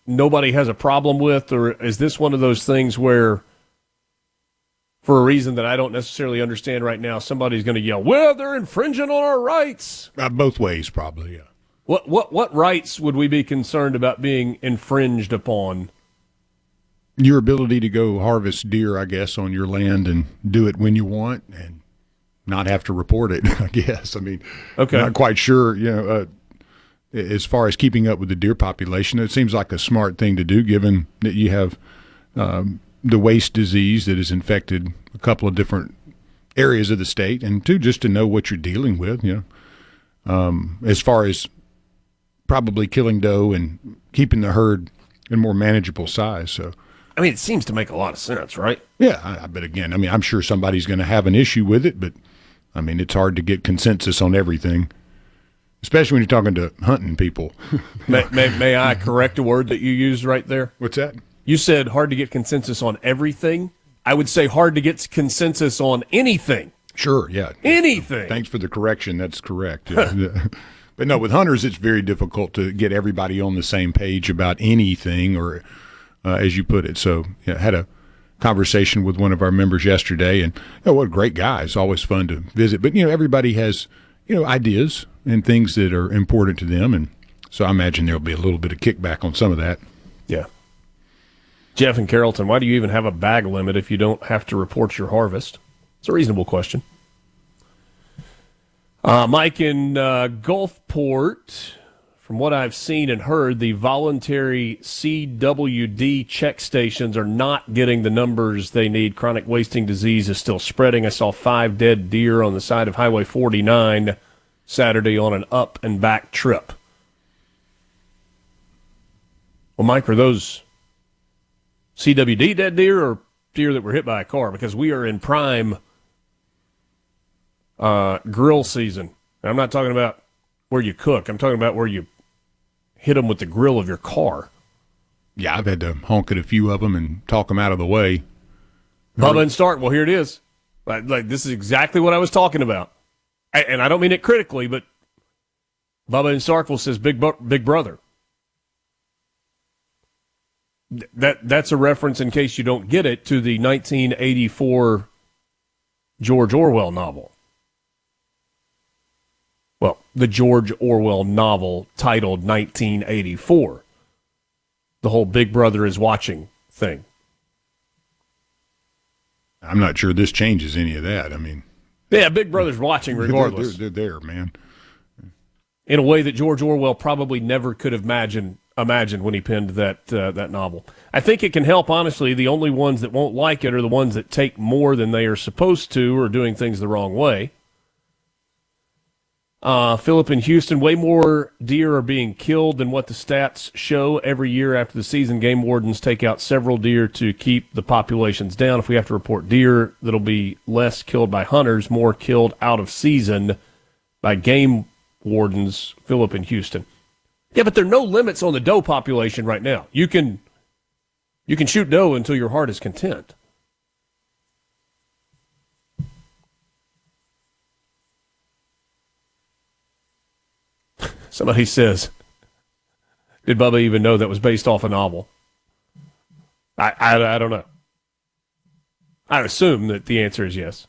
nobody has a problem with, or is this one of those things where for a reason that I don't necessarily understand right now, somebody's going to yell, well, they're infringing on our rights. Both ways, probably, yeah. What rights would we be concerned about being infringed upon? Your ability to go harvest deer, I guess, on your land and do it when you want and not have to report it, I guess. I mean, okay. Not quite sure, as far as keeping up with the deer population, it seems like a smart thing to do given that you have the waste disease that has infected a couple of different areas of the state, and two, just to know what you're dealing with, as far as probably killing doe and keeping the herd in more manageable size. So, I mean, it seems to make a lot of sense, right? Yeah, but again, I mean, I'm sure somebody's going to have an issue with it, but I mean, it's hard to get consensus on everything, especially when you're talking to hunting people. May I correct a word that you used right there? What's that? You said hard to get consensus on everything. I would say hard to get consensus on anything. Sure, yeah. Anything. Thanks for the correction. That's correct. Yeah. But no, with hunters, it's very difficult to get everybody on the same page about anything, or as you put it. So I had a conversation with one of our members yesterday, and what a great guy. It's always fun to visit. But, everybody has, ideas and things that are important to them. And so I imagine there'll be a little bit of kickback on some of that. Yeah. Jeff in Carrollton, why do you even have a bag limit if you don't have to report your harvest? It's a reasonable question. Mike in Gulfport, from what I've seen and heard, the voluntary CWD check stations are not getting the numbers they need. Chronic wasting disease is still spreading. I saw 5 dead deer on the side of Highway 49 Saturday on an up and back trip. Well, Mike, are those CWD dead deer or deer that were hit by a car? Because we are in prime grill season. And I'm not talking about where you cook. I'm talking about where you hit them with the grill of your car. Yeah, I've had to honk at a few of them and talk them out of the way. Bubba and Stark, well, here it is. Like this is exactly what I was talking about. And I don't mean it critically, but Bubba and Starkville says big brother. That's a reference, in case you don't get it, to the 1984 George Orwell novel. Well, the George Orwell novel titled 1984. The whole Big Brother is watching thing. I'm not sure this changes any of that. I mean, yeah, Big Brother's watching regardless. They're there, man. In a way that George Orwell probably never could have imagined when he penned that novel. I think it can help, honestly. The only ones that won't like it are the ones that take more than they are supposed to or doing things the wrong way. Philip in Houston, way more deer are being killed than what the stats show every year after the season. Game wardens take out several deer to keep the populations down. If we have to report deer, that'll be less killed by hunters, more killed out of season by game wardens. Philip in Houston. Yeah, but there are no limits on the doe population right now. You can shoot doe until your heart is content. Somebody says, did Bubba even know that was based off a novel? I don't know. I assume that the answer is yes.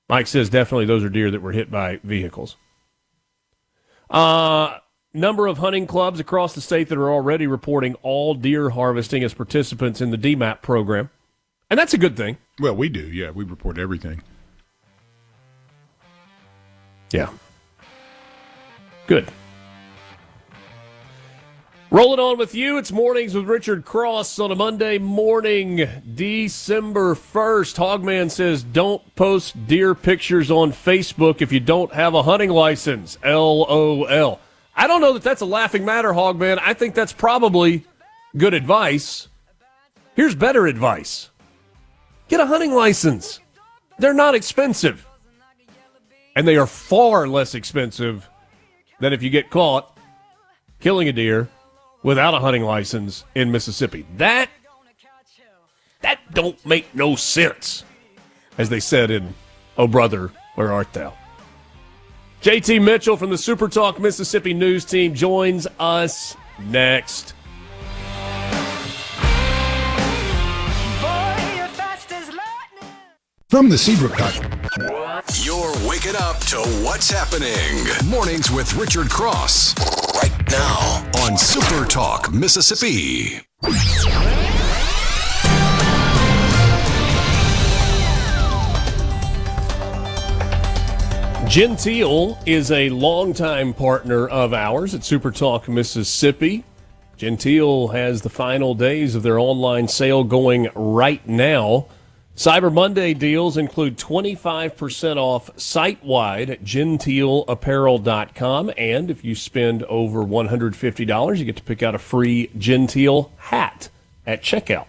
Mike says definitely those are deer that were hit by vehicles. Number of hunting clubs across the state that are already reporting all deer harvesting as participants in the DMAP program. And that's a good thing. Well, we do, yeah. We report everything. Yeah. Good. Rolling on with you. It's Mornings with Richard Cross on a Monday morning, December 1st. Hogman says, don't post deer pictures on Facebook if you don't have a hunting license. LOL. I don't know that that's a laughing matter, Hogman. I think that's probably good advice. Here's better advice. Get a hunting license. They're not expensive. And they are far less expensive than if you get caught killing a deer without a hunting license in Mississippi. That don't make no sense, as they said in Oh Brother, Where Art Thou? JT Mitchell from the SuperTalk Mississippi News Team joins us next. From the Seabrook. You're waking up to what's happening. Mornings with Richard Cross. Right now on Super Talk, Mississippi. Gentile is a longtime partner of ours at SuperTalk Mississippi. Gentile has the final days of their online sale going right now. Cyber Monday deals include 25% off site-wide at gentileapparel.com, and if you spend over $150, you get to pick out a free Gentile hat at checkout.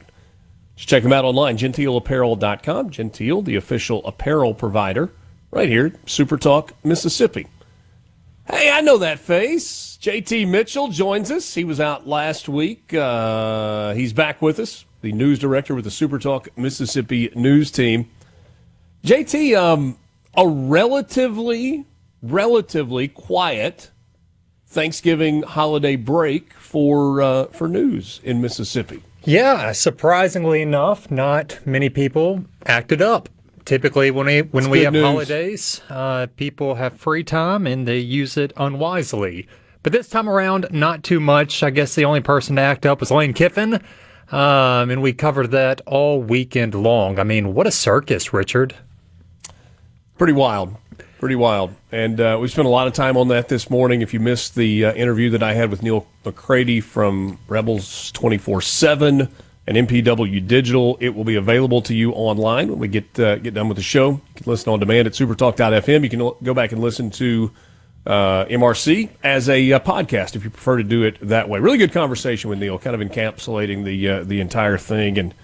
Just check them out online, gentileapparel.com. Gentile, the official apparel provider, right here, Super Talk, Mississippi. Hey, I know that face. JT Mitchell joins us. He was out last week. He's back with us, the news director with the Super Talk Mississippi news team. JT, a relatively quiet Thanksgiving holiday break for news in Mississippi. Yeah, surprisingly enough, not many people acted up. Typically, when we have holidays, people have free time and they use it unwisely. But this time around, not too much. I guess the only person to act up was Lane Kiffin, and we covered that all weekend long. I mean, what a circus, Richard. Pretty wild. And we spent a lot of time on that this morning. If you missed the interview that I had with Neal McCready from Rebels 24/7 and MPW Digital, it will be available to you online when we get done with the show. You can listen on demand at supertalk.fm. You can go back and listen to MRC as a podcast if you prefer to do it that way. Really good conversation with Neal, kind of encapsulating the entire thing. And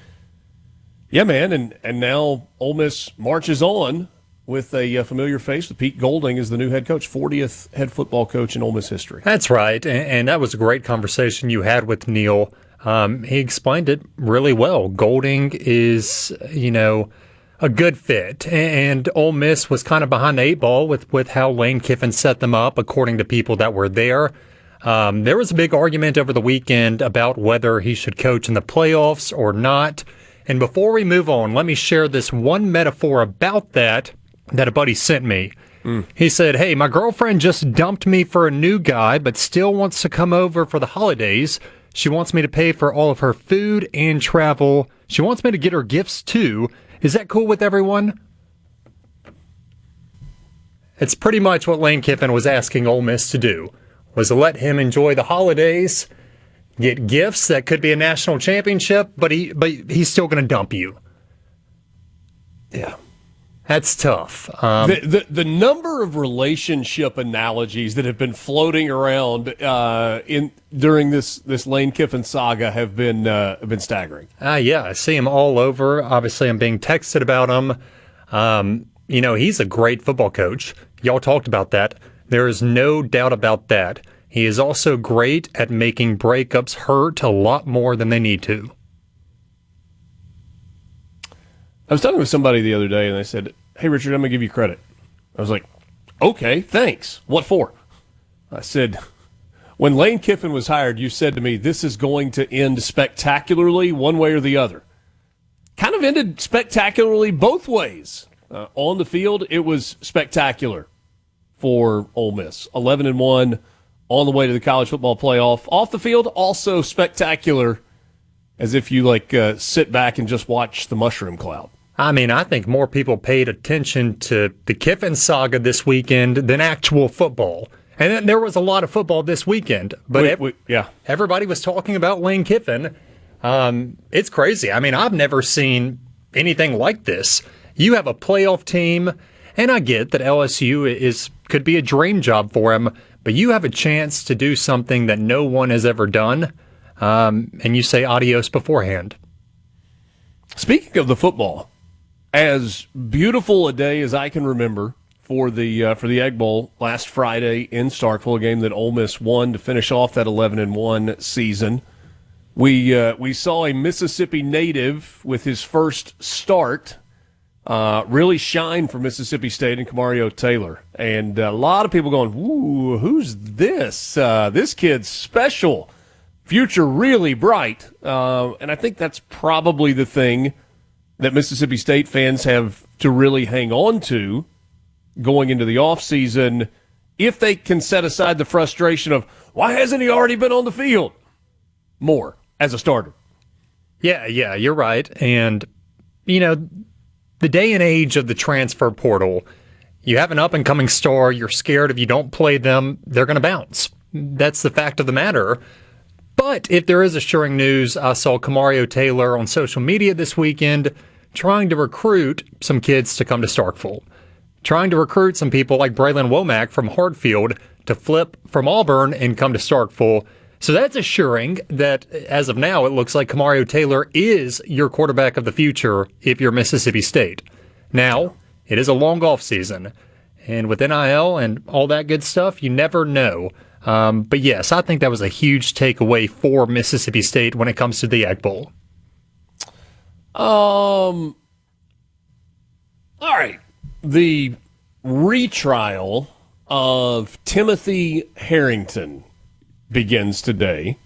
yeah, man, and now Ole Miss marches on with a familiar face. With Pete Golding as the new head coach, 40th head football coach in Ole Miss history. That's right, and that was a great conversation you had with Neal. He explained it really well. Golding is, a good fit, and Ole Miss was kind of behind the eight ball with how Lane Kiffin set them up, according to people that were there. There was a big argument over the weekend about whether he should coach in the playoffs or not. And before we move on, let me share this one metaphor about that a buddy sent me. He said, hey, my girlfriend just dumped me for a new guy, but still wants to come over for the holidays. She wants me to pay for all of her food and travel. She wants me to get her gifts, too. Is that cool with everyone? It's pretty much what Lane Kiffin was asking Ole Miss to do, was to let him enjoy the holidays, get gifts that could be a national championship, but he's still going to dump you. Yeah. That's tough. The number of relationship analogies that have been floating around during this Lane Kiffin saga have been staggering. Yeah, I see him all over. Obviously, I'm being texted about him. He's a great football coach. Y'all talked about that. There is no doubt about that. He is also great at making breakups hurt a lot more than they need to. I was talking with somebody the other day, and they said, hey, Richard, I'm going to give you credit. I was like, okay, thanks. What for? I said, when Lane Kiffin was hired, you said to me, this is going to end spectacularly one way or the other. Kind of ended spectacularly both ways. On the field, it was spectacular for Ole Miss. 11-1 on the way to the college football playoff. Off the field, also spectacular, as if you sit back and just watch the mushroom cloud. I mean, I think more people paid attention to the Kiffin saga this weekend than actual football. And then there was a lot of football this weekend, but everybody was talking about Lane Kiffin. It's crazy. I mean, I've never seen anything like this. You have a playoff team, and I get that LSU could be a dream job for him, but you have a chance to do something that no one has ever done, and you say adios beforehand. Speaking of the football, as beautiful a day as I can remember for the Egg Bowl last Friday in Starkville, a game that Ole Miss won to finish off that 11-1 season. We saw a Mississippi native with his first start really shine for Mississippi State and Kamario Taylor, and a lot of people going, "Ooh, who's this? This kid's special, future really bright." And I think that's probably the thing that Mississippi State fans have to really hang on to going into the offseason if they can set aside the frustration of, why hasn't he already been on the field more as a starter? Yeah, you're right. And, the day and age of the transfer portal, you have an up-and-coming star, you're scared if you don't play them, they're going to bounce. That's the fact of the matter. But if there is assuring news, I saw Kamario Taylor on social media this weekend trying to recruit some kids to come to Starkville, trying to recruit some people like Braylon Womack from Hartfield to flip from Auburn and come to Starkville. So that's assuring that, as of now, it looks like Kamario Taylor is your quarterback of the future if you're Mississippi State. Now, it is a long off season, and with NIL and all that good stuff, you never know. But yes, I think that was a huge takeaway for Mississippi State when it comes to the Egg Bowl. All right. The retrial of Timothy Harrington begins today.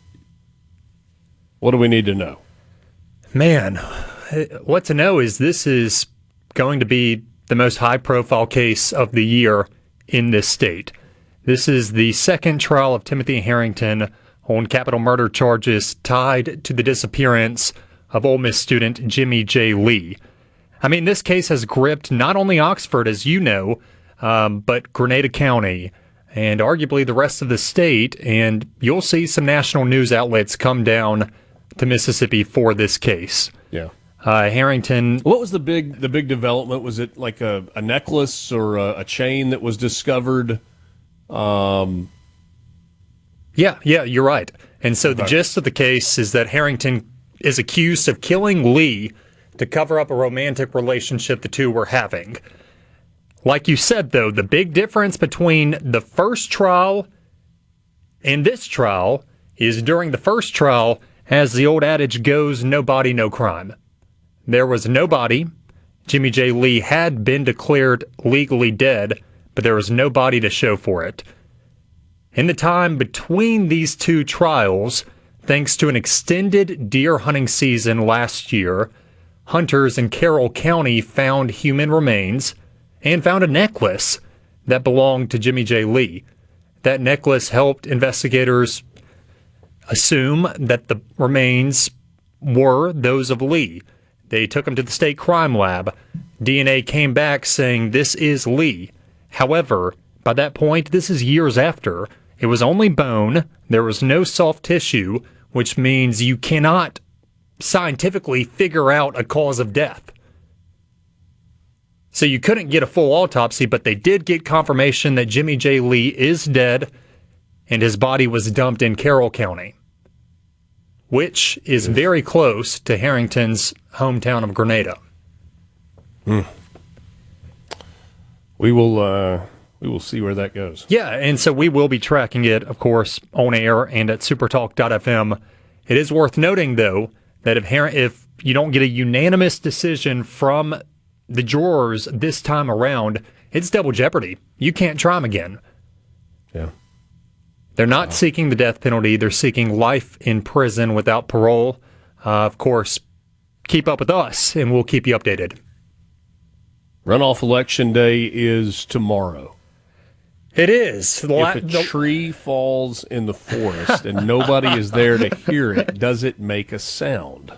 What do we need to know? Man, what to know is this is going to be the most high-profile case of the year in this state. This is the second trial of Timothy Harrington on capital murder charges tied to the disappearance of Ole Miss student Jimmy J. Lee. I mean, this case has gripped not only Oxford, as you know, but Grenada County and arguably the rest of the state, and you'll see some national news outlets come down to Mississippi for this case. Yeah. Harrington. What was the big development? Was it like a necklace or a chain that was discovered? Yeah, you're right. And so the gist of the case is that Harrington is accused of killing Lee to cover up a romantic relationship the two were having. Like you said, though, the big difference between the first trial and this trial is during the first trial, as the old adage goes, no body, no crime. There was no body. Jimmy J. Lee had been declared legally dead, but there was no body to show for it. In the time between these two trials, thanks to an extended deer hunting season last year, hunters in Carroll County found human remains and found a necklace that belonged to Jimmy J. Lee. That necklace helped investigators assume that the remains were those of Lee. They took him to the state crime lab. DNA came back saying this is Lee. However, by that point, this is years after, it was only bone, there was no soft tissue, which means you cannot scientifically figure out a cause of death. So you couldn't get a full autopsy, but they did get confirmation that Jimmy J. Lee is dead and his body was dumped in Carroll County, which is very close to Harrington's hometown of Grenada. We will see where that goes. Yeah, and so we will be tracking it, of course, on air and at supertalk.fm. It is worth noting, though, that if you don't get a unanimous decision from the jurors this time around, it's double jeopardy. You can't try them again. Yeah. They're not seeking the death penalty. They're seeking life in prison without parole. Of course, keep up with us, and we'll keep you updated. Runoff election day is tomorrow. It is. If a tree falls in the forest and nobody is there to hear it, does it make a sound?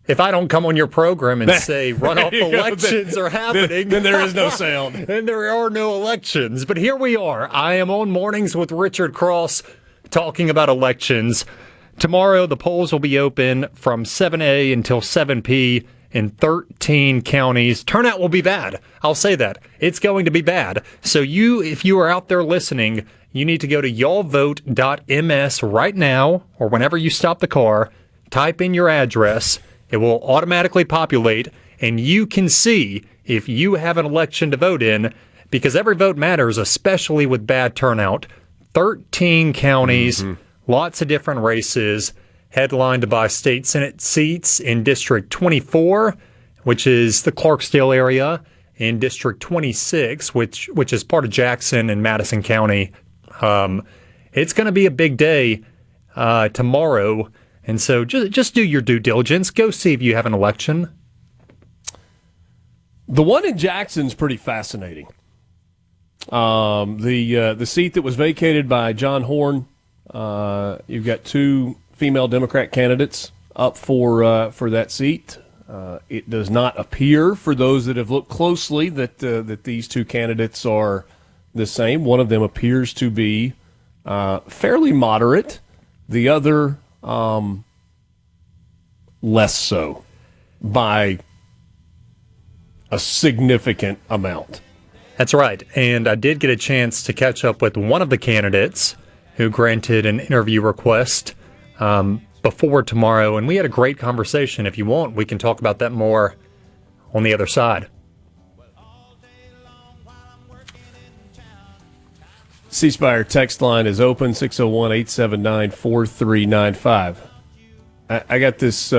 If I don't come on your program and say runoff elections are happening, then there is no sound. Then there are no elections. But here we are. I am on Mornings with Richard Cross talking about elections. Tomorrow, the polls will be open from 7 until 7 p. in 13 counties. Turnout will be bad. I'll say that. It's going to be bad. So if you are out there listening, you need to go to y'allvote.ms right now, or whenever you stop the car, type in your address. It will automatically populate, and you can see if you have an election to vote in, because every vote matters, especially with bad turnout. 13 counties, lots of different races, headlined by state Senate seats in District 24, which is the Clarksdale area, in District 26, which is part of Jackson and Madison County. It's going to be a big day tomorrow. And so just do your due diligence. Go see if you have an election. The one in Jackson's pretty fascinating. The seat that was vacated by John Horn, you've got two female Democrat candidates up for that seat. It does not appear, for those that have looked closely, that these two candidates are the same. One of them appears to be fairly moderate. The other, less so, by a significant amount. That's right. And I did get a chance to catch up with one of the candidates who granted an interview request before tomorrow, and we had a great conversation. If you want, we can talk about that more on the other side. C-Spire text line is open, 601-879-4395. I got this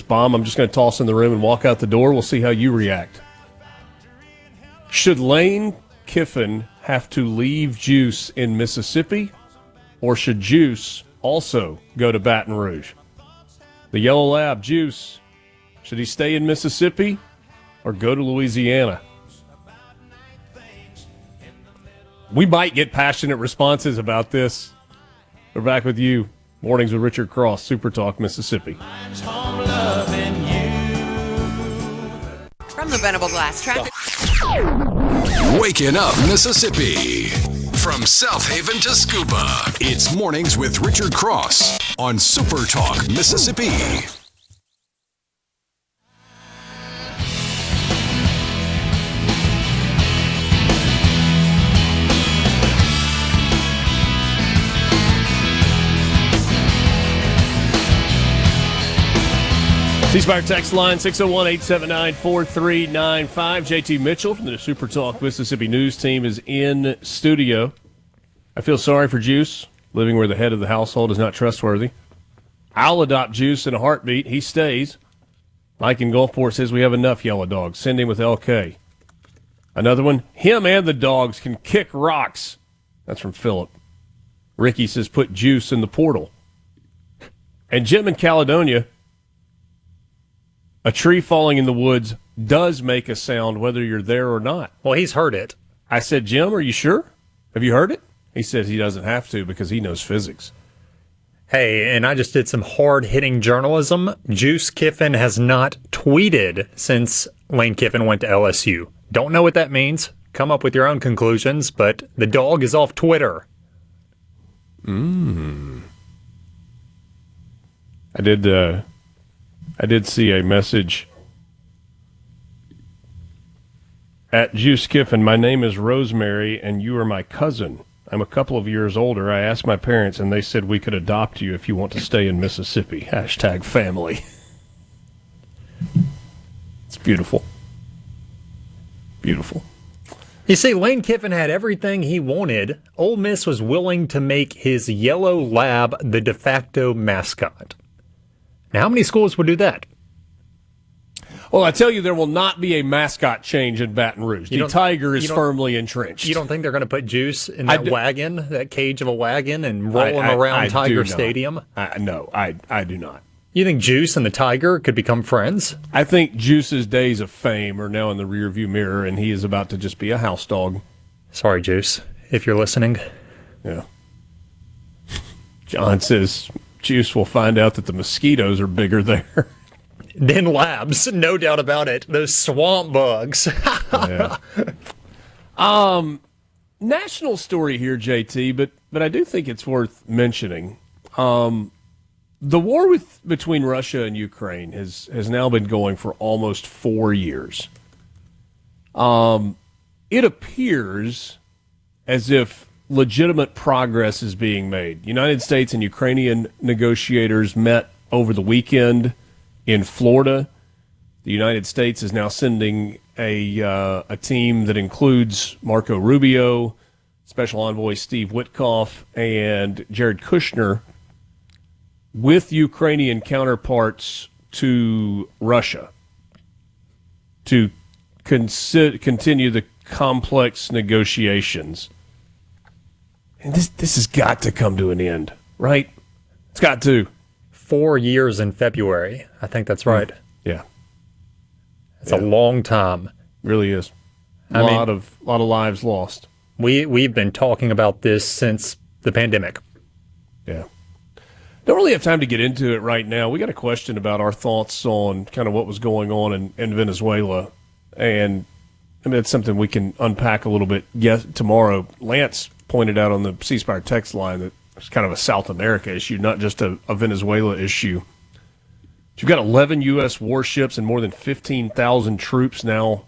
bomb I'm just going to toss in the room and walk out the door. We'll see how you react. Should Lane Kiffin have to leave Juice in Mississippi, or should Juice also go to Baton Rouge? The Yellow Lab, Juice, should he stay in Mississippi or go to Louisiana? We might get passionate responses about this. We're back with you. Mornings with Richard Cross, Super Talk, Mississippi. From the Venable Glass Traffic. Waking up Mississippi. From South Haven to Scuba, it's Mornings with Richard Cross on Super Talk, Mississippi. C-Spire text line 601-879-4395. JT Mitchell from the Super Talk Mississippi News team is in studio. I feel sorry for Juice, living where the head of the household is not trustworthy. I'll adopt Juice in a heartbeat. He stays. Mike in Gulfport says we have enough yellow dogs. Send him with LK. Another one, him and the dogs can kick rocks. That's from Philip. Ricky says put Juice in the portal. And Jim in Caledonia, a tree falling in the woods does make a sound whether you're there or not. Well, he's heard it. I said, Jim, are you sure? Have you heard it? He says he doesn't have to because he knows physics. Hey, and I just did some hard-hitting journalism. Juice Kiffin has not tweeted since Lane Kiffin went to LSU. Don't know what that means. Come up with your own conclusions, but the dog is off Twitter. I did see a message at Juice Kiffin. My name is Rosemary, and you are my cousin. I'm a couple of years older. I asked my parents, and they said we could adopt you if you want to stay in Mississippi. Hashtag family. It's beautiful. Beautiful. You see, Lane Kiffin had everything he wanted. Ole Miss was willing to make his yellow lab the de facto mascot. Now, how many schools would do that? Well, I tell you, there will not be a mascot change in Baton Rouge. The Tiger is firmly entrenched. You don't think they're going to put Juice in that wagon, that cage of a wagon, and roll him around Tiger Stadium? No, I do not. You think Juice and the Tiger could become friends? I think Juice's days of fame are now in the rearview mirror, and he is about to just be a house dog. Sorry, Juice, if you're listening. Yeah. John says Juice will find out that the mosquitoes are bigger there. Than labs, no doubt about it. Those swamp bugs. Yeah. National story here, JT, but I do think it's worth mentioning. The war between Russia and Ukraine has now been going for almost 4 years. It appears as if legitimate progress is being made. United States and Ukrainian negotiators met over the weekend in Florida. The United States is now sending a team that includes Marco Rubio, Special Envoy Steve Witkoff, and Jared Kushner with Ukrainian counterparts to Russia to continue the complex negotiations. And this has got to come to an end, right? It's got to. 4 years in February. I think that's right. Yeah. It's a long time. Really is. A lot of lives lost. We've been talking about this since the pandemic. Yeah. Don't really have time to get into it right now. We got a question about our thoughts on kind of what was going on in Venezuela. And it's something we can unpack a little bit tomorrow. Lance pointed out on the C Spire text line that it's kind of a South America issue, not just a Venezuela issue. You've got 11 U.S. warships and more than 15,000 troops now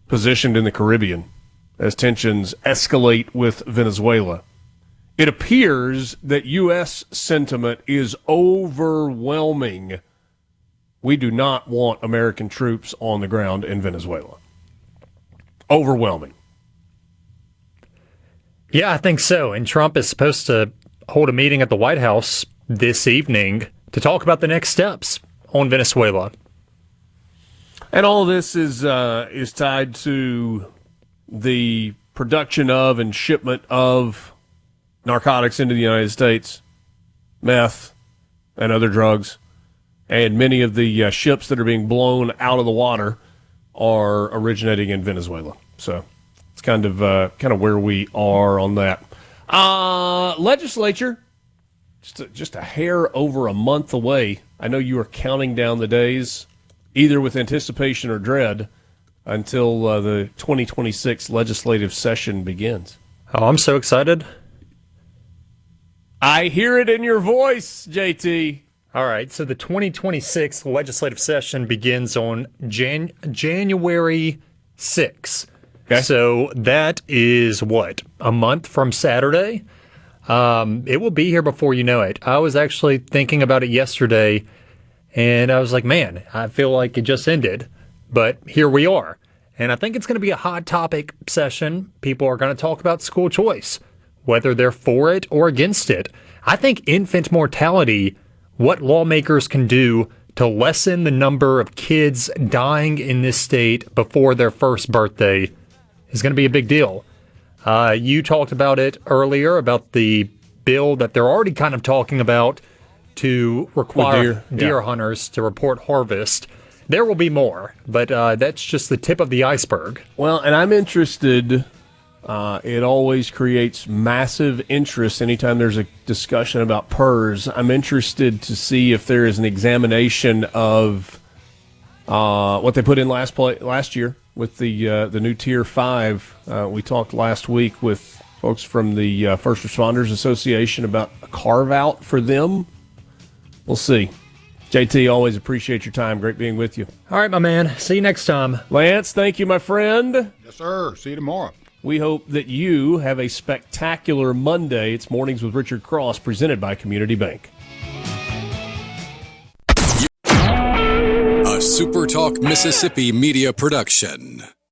positioned in the Caribbean as tensions escalate with Venezuela. It appears that U.S. sentiment is overwhelming. We do not want American troops on the ground in Venezuela. Overwhelming. Yeah, I think so. And Trump is supposed to hold a meeting at the White House this evening to talk about the next steps on Venezuela. And all of this is tied to the production of and shipment of narcotics into the United States, meth, and other drugs. And many of the ships that are being blown out of the water are originating in Venezuela. So it's kind of where we are on that. Legislature, just a hair over a month away. I know you are counting down the days, either with anticipation or dread, until the 2026 legislative session begins. Oh, I'm so excited. I hear it in your voice, JT. All right, so the 2026 legislative session begins on January 6th. Okay. So that is, a month from Saturday? It will be here before you know it. I was actually thinking about it yesterday, and I was like, man, I feel like it just ended. But here we are. And I think it's going to be a hot topic session. People are going to talk about school choice, whether they're for it or against it. I think infant mortality, what lawmakers can do to lessen the number of kids dying in this state before their first birthday, is going to be a big deal. You talked about it earlier, about the bill that they're already kind of talking about to require deer hunters to report harvest. There will be more, but that's just the tip of the iceberg. Well, and I'm interested. It always creates massive interest anytime there's a discussion about PERS. I'm interested to see if there is an examination of what they put in last year with the new Tier 5. We talked last week with folks from the First Responders Association about a carve-out for them. We'll see. JT, always appreciate your time. Great being with you. All right, my man. See you next time. Lance, thank you, my friend. Yes, sir. See you tomorrow. We hope that you have a spectacular Monday. It's Mornings with Richard Cross, presented by Community Bank. A SuperTalk Mississippi media production.